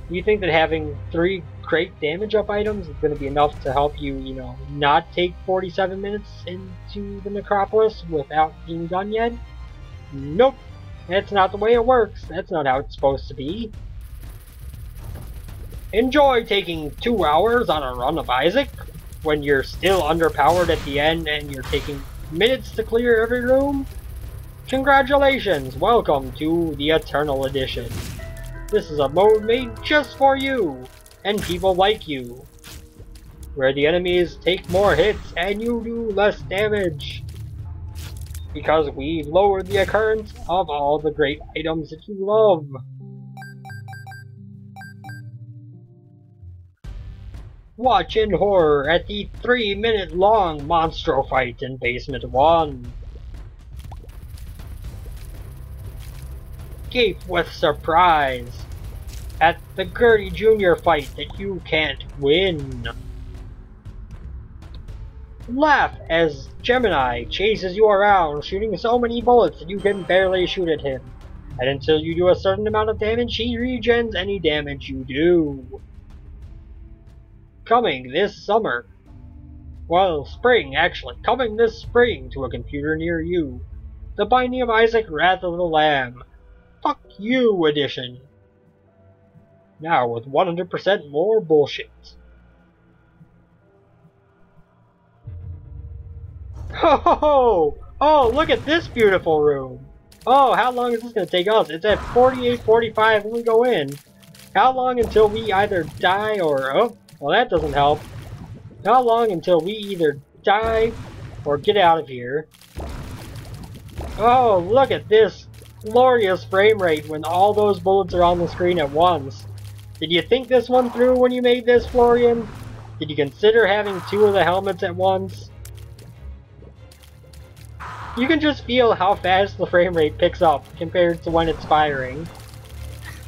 You think that having 3 great damage up items is going to be enough to help you, you know, not take 47 minutes into the Necropolis without being done yet? Nope. That's not the way it works. That's not how it's supposed to be. Enjoy taking 2 hours on a run of Isaac when you're still underpowered at the end and you're taking minutes to clear every room? Congratulations! Welcome to the Eternal Edition. This is a mode made just for you and people like you, where the enemies take more hits and you do less damage, because we've lowered the occurrence of all the great items that you love. Watch in horror at the 3-minute-long monstro fight in Basement 1. Gape with surprise at the Gertie Jr. fight that you can't win. Laugh as Gemini chases you around, shooting so many bullets that you can barely shoot at him. And until you do a certain amount of damage, he regens any damage you do. Coming this summer. Well, spring, actually. Coming this spring to a computer near you. The Binding of Isaac, Wrath of the Lamb. Fuck You edition. Now with 100% more bullshit. Ho ho ho! Oh, look at this beautiful room! Oh, how long is this going to take us? It's at 48:45 when we go in. How long until we either die or... Oh, well that doesn't help. How long until we either die or get out of here? Oh, look at this glorious frame rate when all those bullets are on the screen at once. Did you think this one through when you made this, Florian? Did you consider having 2 of the helmets at once? You can just feel how fast the frame rate picks up compared to when it's firing.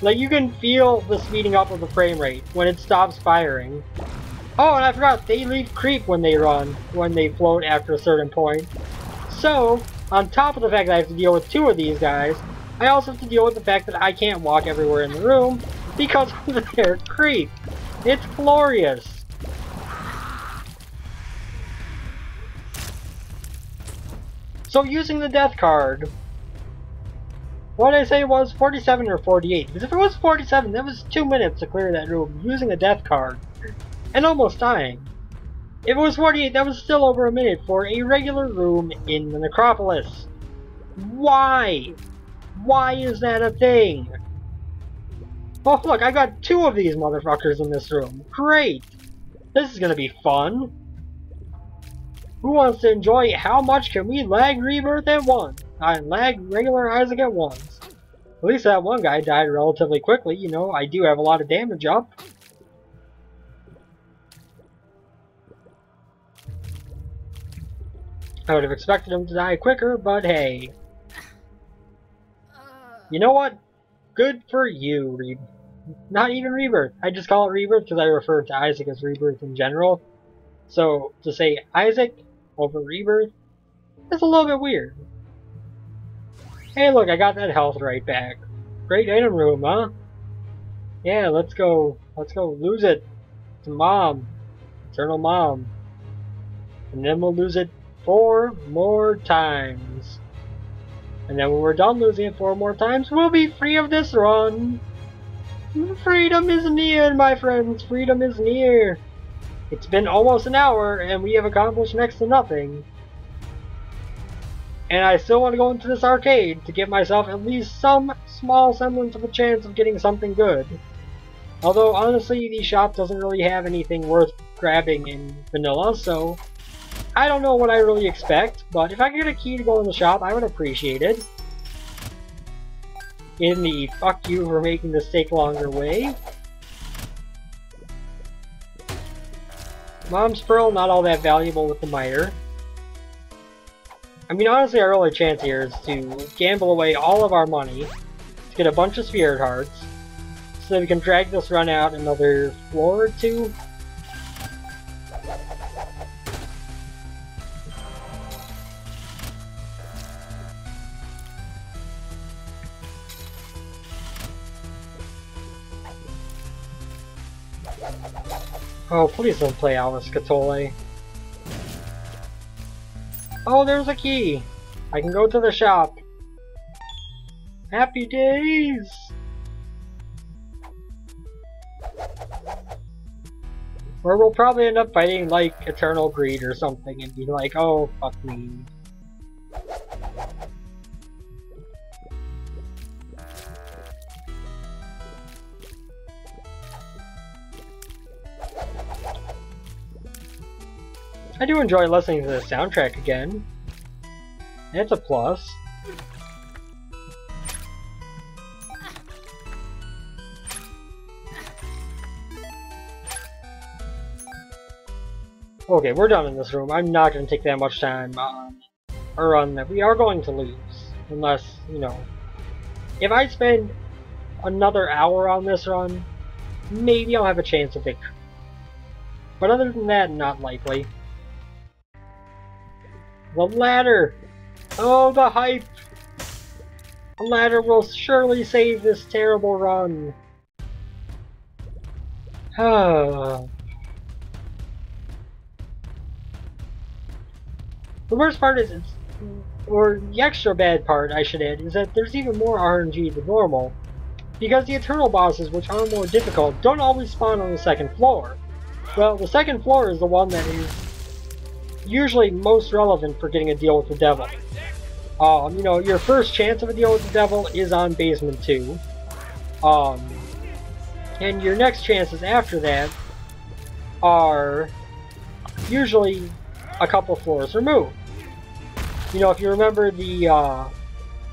Like, you can feel the speeding up of the frame rate when it stops firing. Oh, and I forgot, they leave creep when they run, when they float after a certain point. So, on top of the fact that I have to deal with 2 of these guys, I also have to deal with the fact that I can't walk everywhere in the room because of their creep. It's glorious. So using the death card, What did I say it was? 47 or 48? Because if it was 47, that was 2 minutes to clear that room using a death card. And almost dying. If it was 48, that was still over a minute for a regular room in the Necropolis. Why? Why is that a thing? Oh look, I got 2 of these motherfuckers in this room. Great! This is gonna be fun. Who wants to enjoy how much can we lag Rebirth at once? Lag regular Isaac at once. At least that one guy died relatively quickly, you know, I do have a lot of damage up. I would have expected him to die quicker, but hey. You know what? Good for you, not even Rebirth. I just call it Rebirth because I refer to Isaac as Rebirth in general. So, to say Isaac over Rebirth is a little bit weird. Hey look, I got that health right back. Great item room, huh? Yeah, let's go lose it to Mom. Eternal Mom. And then we'll lose it 4 more times. And then when we're done losing it 4 more times, we'll be free of this run. Freedom is near, my friends. Freedom is near. It's been almost an hour, and we have accomplished next to nothing. And I still want to go into this arcade to give myself at least some small semblance of a chance of getting something good. Although, honestly, the shop doesn't really have anything worth grabbing in vanilla, so I don't know what I really expect, but if I could get a key to go in the shop, I would appreciate it. In the fuck you for making this take longer way. Mom's Pearl, not all that valuable with the miter. I mean, honestly, our only chance here is to gamble away all of our money to get a bunch of Spirit Hearts so that we can drag this run out another floor or 2. Oh, please don't play out with Scatole. Oh, there's a key! I can go to the shop. Happy days! Or we'll probably end up fighting, like, Eternal Greed or something and be like, oh, fuck me. I do enjoy listening to the soundtrack again. That's a plus. Okay, we're done in this room. I'm not going to take that much time on a run that we are going to lose. Unless, you know, if I spend another hour on this run, maybe I'll have a chance of victory. But other than that, not likely. The ladder! Oh, the hype! The ladder will surely save this terrible run. The worst part is, or the extra bad part, I should add, is that there's even more RNG than normal. Because the Eternal bosses, which are more difficult, don't always spawn on the second floor. Well, the second floor is the one that is usually most relevant for getting a deal with the devil. You know, your first chance of a deal with the devil is on basement 2. And your next chances after that are usually a couple floors removed. You know, if you remember the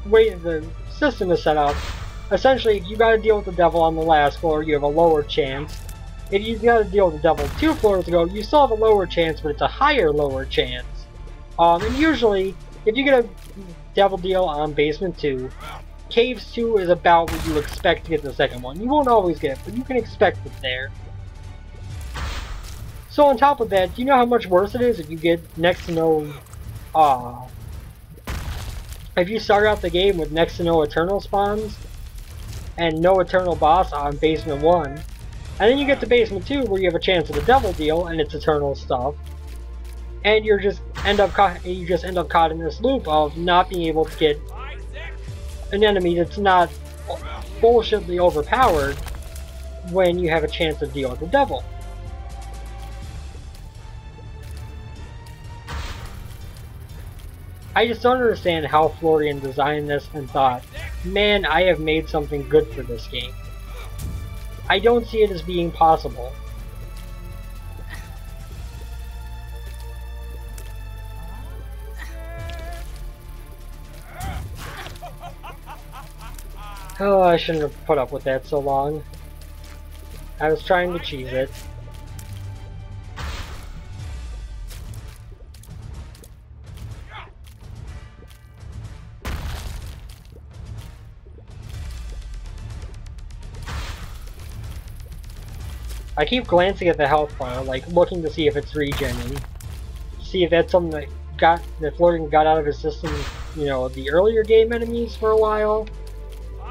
way the system is set up, essentially if you gotta deal with the devil on the last floor, you have a lower chance. If you gotta deal with the devil 2 floors ago, you still have a lower chance, but it's a higher lower chance. And usually, if you get a devil deal on basement 2, Caves 2 is about what you expect to get the second one. You won't always get it, but you can expect it there. So on top of that, do you know how much worse it is if you get next to no, if you start out the game with next to no Eternal spawns, and no Eternal boss on basement 1, and then you get to basement 2 where you have a chance of a devil deal and it's Eternal stuff, and you just end up caught in this loop of not being able to get an enemy that's not bullshitly overpowered when you have a chance to deal with the devil. I just don't understand how Florian designed this and thought, man, I have made something good for this game. I don't see it as being possible. Oh, I shouldn't have put up with that so long. I was trying to cheese it. I keep glancing at the health bar, like looking to see if it's regenning. See if that's something that Florian got out of his system, you know, the earlier game enemies for a while.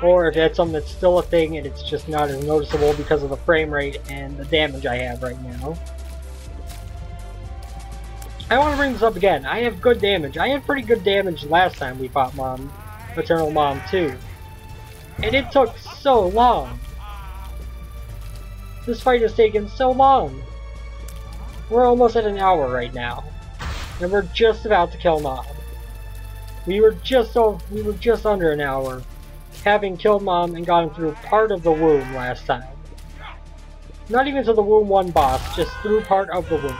Or if that's something that's still a thing and it's just not as noticeable because of the frame rate and the damage I have right now. I want to bring this up again. I have good damage. I had pretty good damage last time we fought Eternal Mom 2. And it took so long. This fight has taken so long. We're almost at an hour right now. And we're just about to kill Mom. We were just under an hour, having killed Mom and gotten through part of the womb last time. Not even to the womb 1 boss, just through part of the womb.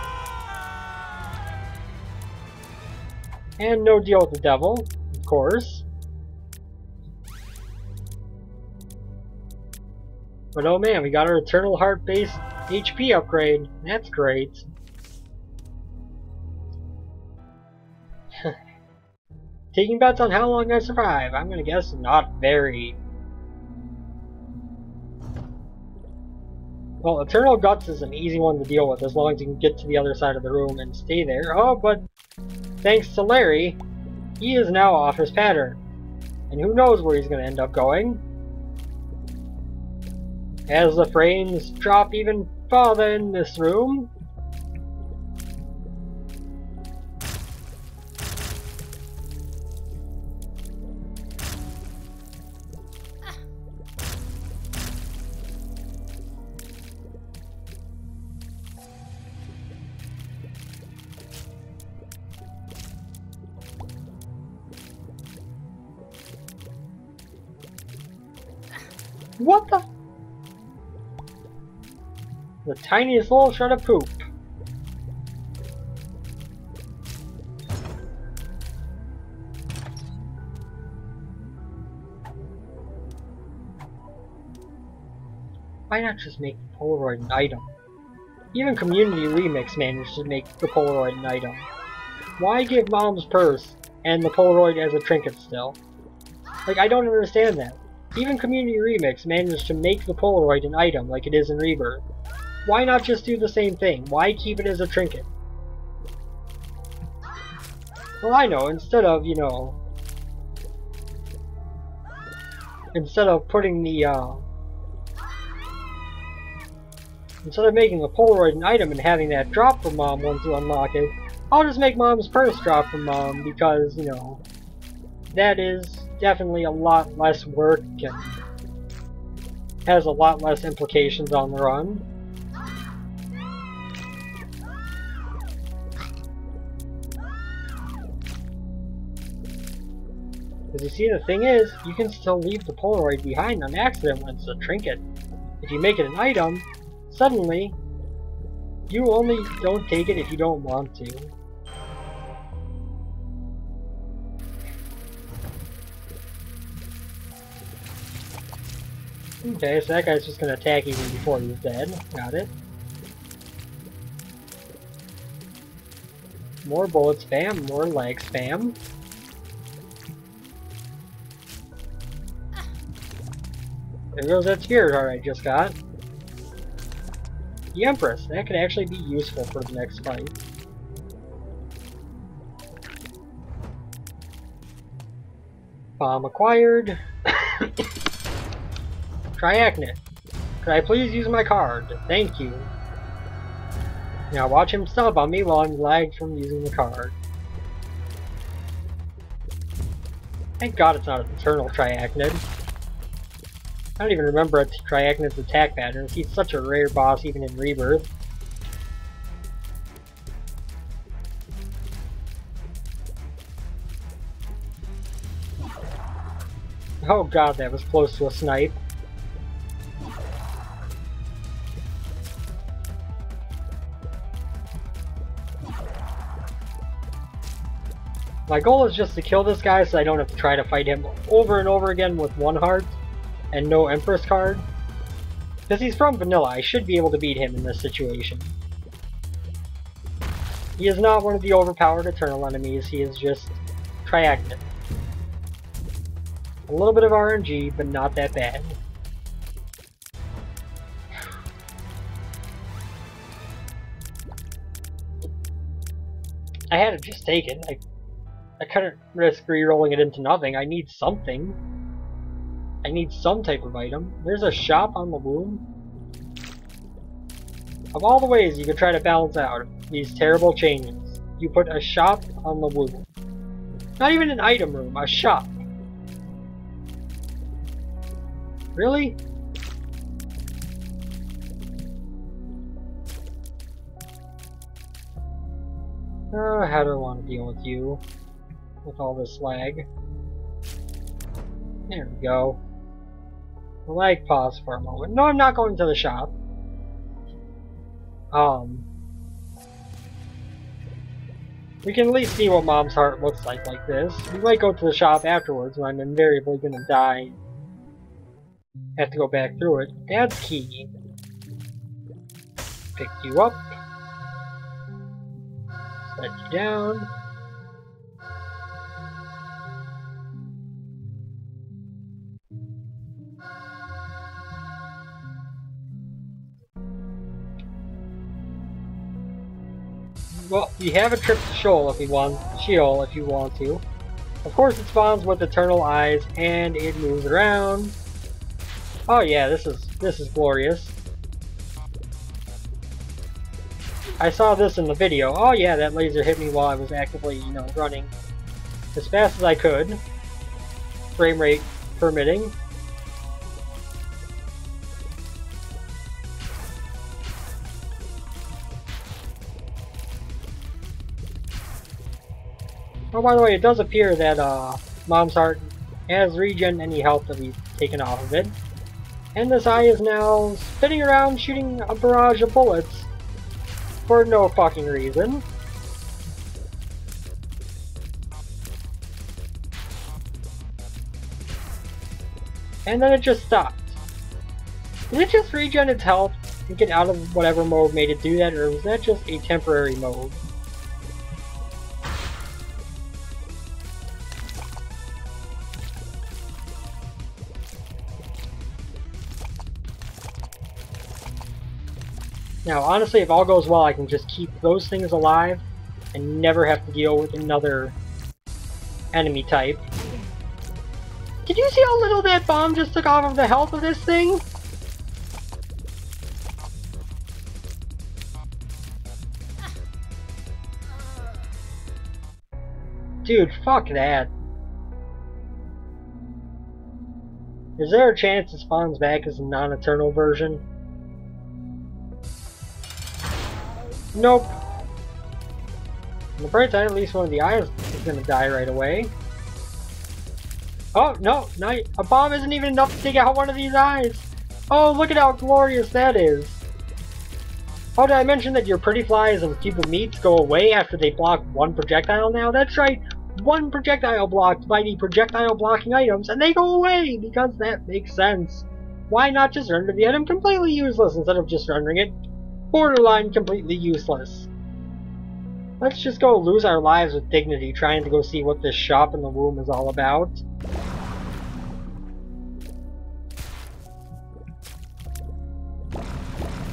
And no deal with the devil, of course. But oh man, we got our Eternal Heart-based HP upgrade. That's great. Taking bets on how long I survive. I'm gonna guess not very. Well, Eternal Guts is an easy one to deal with as long as you can get to the other side of the room and stay there. Oh, but thanks to Larry, he is now off his pattern. And who knows where he's gonna end up going. As the frames drop even farther in this room. What the? The tiniest little shred of poop. Why not just make the Polaroid an item? Even Community Remix managed to make the Polaroid an item. Why give Mom's purse and the Polaroid as a trinket still? Like, I don't understand that. Even Community Remix managed to make the Polaroid an item like it is in Rebirth. Why not just do the same thing? Why keep it as a trinket? Well, I know, instead of, you know... Instead of putting the, instead of making the Polaroid an item and having that drop from Mom once you unlock it, I'll just make Mom's purse drop from Mom because, you know, that is definitely a lot less work and has a lot less implications on the run. Because you see, the thing is, you can still leave the Polaroid behind on accident when it's a trinket. If you make it an item, suddenly, you only don't take it if you don't want to. Okay, so that guy's just gonna attack even before he's dead. Got it. More bullet spam, more leg spam. There goes that spirit heart I just got. The Empress, that could actually be useful for the next fight. Bomb acquired. Triacnate. Could I please use my card? Thank you. Now watch him sub on me while I'm lagged from using the card. Thank God it's not an Eternal Triachnid. I don't even remember Triachnid's attack patterns. He's such a rare boss even in Rebirth. Oh god, that was close to a snipe. My goal is just to kill this guy so I don't have to try to fight him over and over again with one heart and no Empress card. Because he's from vanilla, I should be able to beat him in this situation. He is not one of the overpowered Eternal enemies, he is just Triachnid. A little bit of RNG, but not that bad. I had to just take it. I couldn't risk re-rolling it into nothing. I need something. I need some type of item. There's a shop on the womb. Of all the ways you could try to balance out these terrible changes, you put a shop on the womb. Not even an item room, a shop. Really? How do I want to deal with you? With all this lag. There we go. The lag paused for a moment. No, I'm not going to the shop. We can at least see what Mom's heart looks like this. We might go to the shop afterwards when I'm invariably gonna die. Have to go back through it. Add key. Pick you up. Set you down. Well, you have a trip to Sheol if you want to. Of course it spawns with eternal eyes and it moves around. Oh yeah, this is glorious. I saw this in the video. Oh yeah, that laser hit me while I was actively, running as fast as I could. Frame rate permitting. Oh, by the way, it does appear that Mom's heart has regen any health that we've taken off of it. And this eye is now spinning around shooting a barrage of bullets for no fucking reason. And then it just stopped. Did it just regen its health and get out of whatever mode made it do that, or was that just a temporary mode? Now, honestly, if all goes well, I can just keep those things alive and never have to deal with another enemy type. Did you see how little that bomb just took off of the health of this thing? Dude, fuck that. Is there a chance it spawns back as a non-eternal version? Nope. On the bright side, at least one of the eyes is gonna die right away. Oh, no, a bomb isn't even enough to take out one of these eyes. Oh, look at how glorious that is. Oh, did I mention that your pretty flies and cube of meats go away after they block one projectile now? That's right, one projectile blocked by the projectile blocking items, and they go away, because that makes sense. Why not just render the item completely useless instead of just rendering it borderline completely useless? Let's just go lose our lives with dignity trying to go see what this shop in the womb is all about.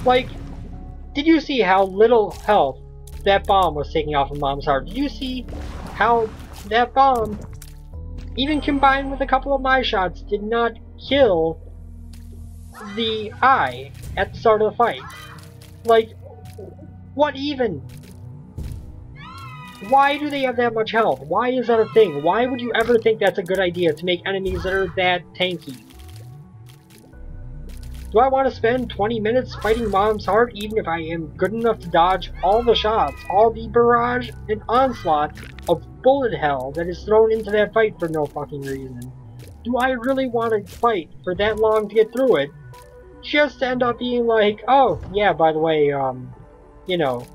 Like, did you see how little health that bomb was taking off of Mom's heart? Did you see how that bomb, even combined with a couple of my shots, did not kill the eye at the start of the fight? Like, what even? Why do they have that much health? Why is that a thing? Why would you ever think that's a good idea to make enemies that are that tanky? Do I want to spend 20 minutes fighting Mom's Heart even if I am good enough to dodge all the shots, all the barrage and onslaught of bullet hell that is thrown into that fight for no fucking reason? Do I really want to fight for that long to get through it, just to end up being like, oh, yeah, by the way, you know,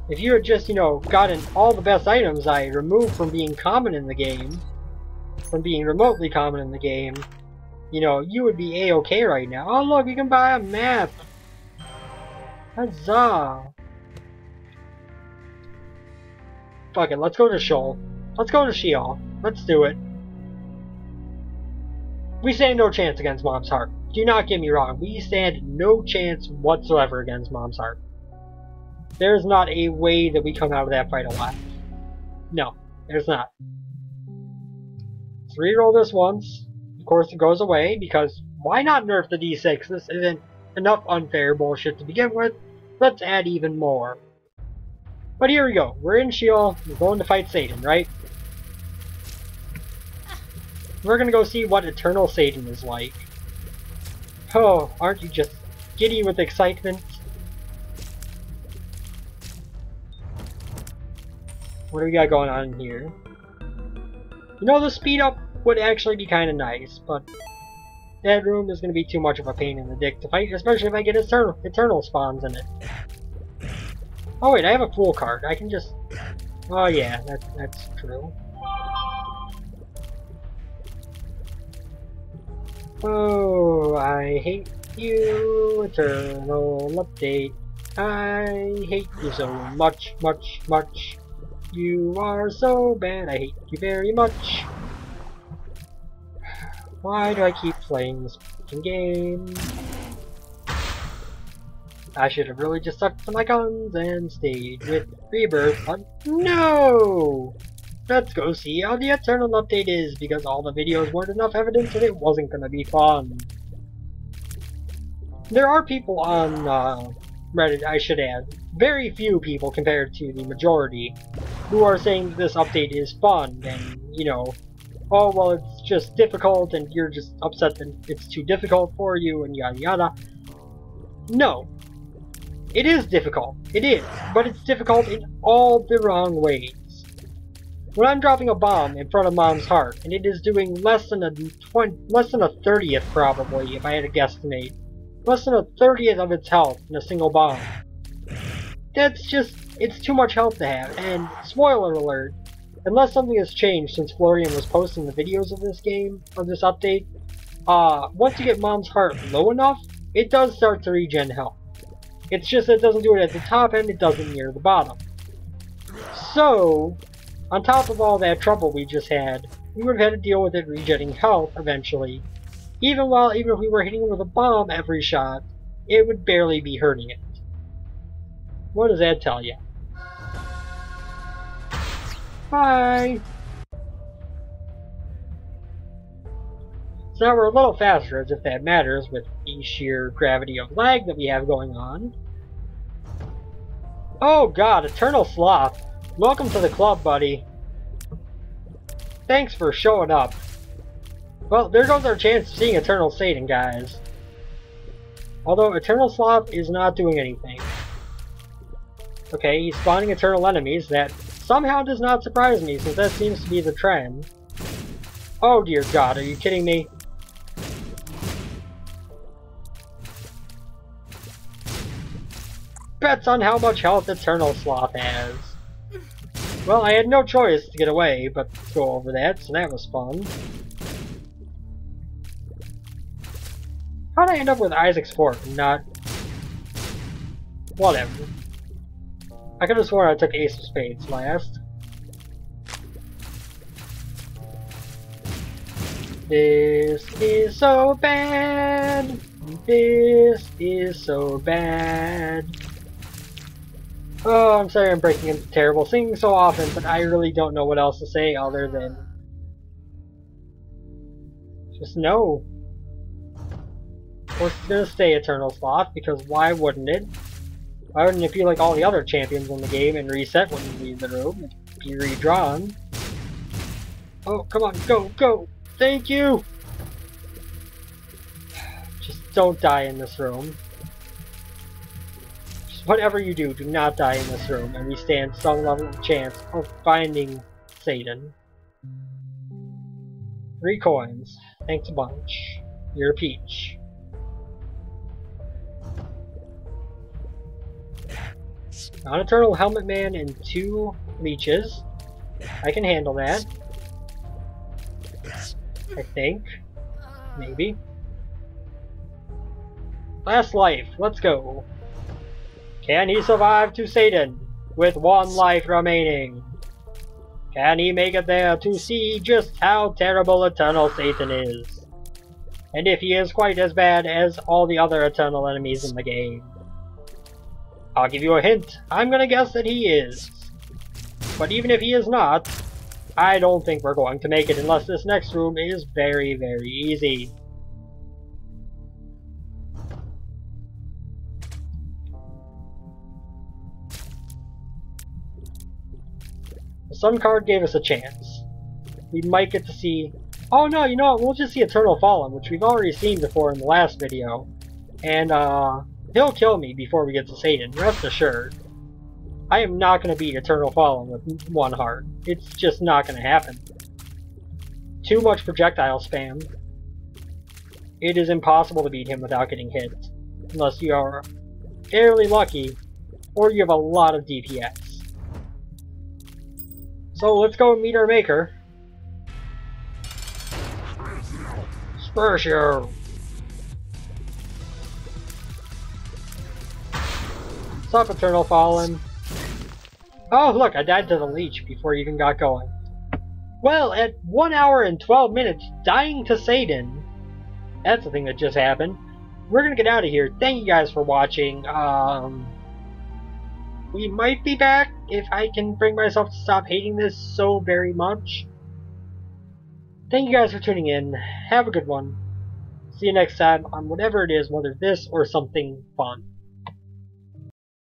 if you had just, you know, gotten all the best items I removed from being common in the game, from being remotely common in the game, you know, you would be A-okay right now. Oh look, you can buy a map! Huzzah! Fuck it, let's go to Sheol. Let's go to Sheol. Let's do it. We stand no chance against Mom's Heart. Do not get me wrong, we stand no chance whatsoever against Mom's Heart. There's not a way that we come out of that fight alive. No, there's not. Let's reroll this once. Of course it goes away, because why not nerf the D6? This isn't enough unfair bullshit to begin with. Let's add even more. But here we go. We're in Sheol. We're going to fight Satan, right? We're gonna go see what Eternal Satan is like. Oh, aren't you just giddy with excitement? What do we got going on here? You know, the speed up would actually be kind of nice, but that room is going to be too much of a pain in the dick to fight, especially if I get eternal spawns in it. Oh wait, I have a fool card. I can just... Oh yeah, that's true. Oh, I hate you, Eternal Update. I hate you so much, much, much. You are so bad, I hate you very much. Why do I keep playing this fucking game? I should have really just stuck to my guns and stayed with Rebirth, but no! Let's go see how the Eternal Update is, because all the videos weren't enough evidence that it wasn't gonna be fun. There are people on Reddit, I should add, very few people compared to the majority, who are saying that this update is fun, and, you know, oh, well, it's just difficult, and you're just upset that it's too difficult for you, and yada yada. No. It is difficult. It is. But it's difficult in all the wrong ways. When I'm dropping a bomb in front of Mom's Heart, and it is doing less than a 30th, probably, if I had to guesstimate, less than a 30th of its health in a single bomb. That's just, it's too much health to have, and spoiler alert, unless something has changed since Florian was posting the videos of this game, of this update, once you get Mom's Heart low enough, it does start to regen health. It's just that it doesn't do it at the top end, it does it near the bottom. So, on top of all that trouble we just had, we would have had to deal with it regenerating health eventually. Even if we were hitting it with a bomb every shot, it would barely be hurting it. What does that tell you? Bye! So now we're a little faster, as if that matters, with the sheer gravity of lag that we have going on. Oh god, Eternal Sloth! Welcome to the club, buddy. Thanks for showing up. Well, there goes our chance of seeing Eternal Satan, guys. Although Eternal Sloth is not doing anything. Okay, he's spawning eternal enemies. That somehow does not surprise me, since that seems to be the trend. Oh dear god, are you kidding me? Bets on how much health Eternal Sloth has. Well, I had no choice to get away, but to go over that, so that was fun. How'd I end up with Isaac's Fork and not... Whatever. I could have sworn I took Ace of Spades last. This is so bad. This is so bad. Oh, I'm sorry I'm breaking into terrible singing so often, but I really don't know what else to say other than... just no. Of course, it's gonna stay Eternal Sloth, because why wouldn't it? Why wouldn't it be like all the other champions in the game and reset when you leave the room and be redrawn? Oh, come on, go, go! Thank you! Just don't die in this room. Just whatever you do, do not die in this room, and we stand some level of chance of finding Satan. 3 coins. Thanks a bunch. You're a peach. Non-Eternal Helmet Man and 2 leeches. I can handle that. I think. Maybe. Last life. Let's go. Can he survive to Satan with 1 life remaining? Can he make it there to see just how terrible Eternal Satan is? And if he is quite as bad as all the other Eternal enemies in the game? I'll give you a hint. I'm gonna guess that he is. But even if he is not, I don't think we're going to make it unless this next room is very, very easy. The Sun card gave us a chance. We might get to see... Oh no, you know what? We'll just see Eternal Fallen, which we've already seen before in the last video. And, he'll kill me before we get to Satan, rest assured. I am not going to beat Eternal Fallen with 1 heart. It's just not going to happen. Too much projectile spam. It is impossible to beat him without getting hit. Unless you are fairly lucky, or you have a lot of DPS. So let's go meet our maker. Spursio! What's up, Eternal Fallen? Oh, look, I died to the leech before you even got going. Well, at 1 hour and 12 minutes, dying to Satan. That's the thing that just happened. We're gonna get out of here. Thank you guys for watching. We might be back if I can bring myself to stop hating this so very much. Thank you guys for tuning in. Have a good one. See you next time on whatever it is, whether this or something fun.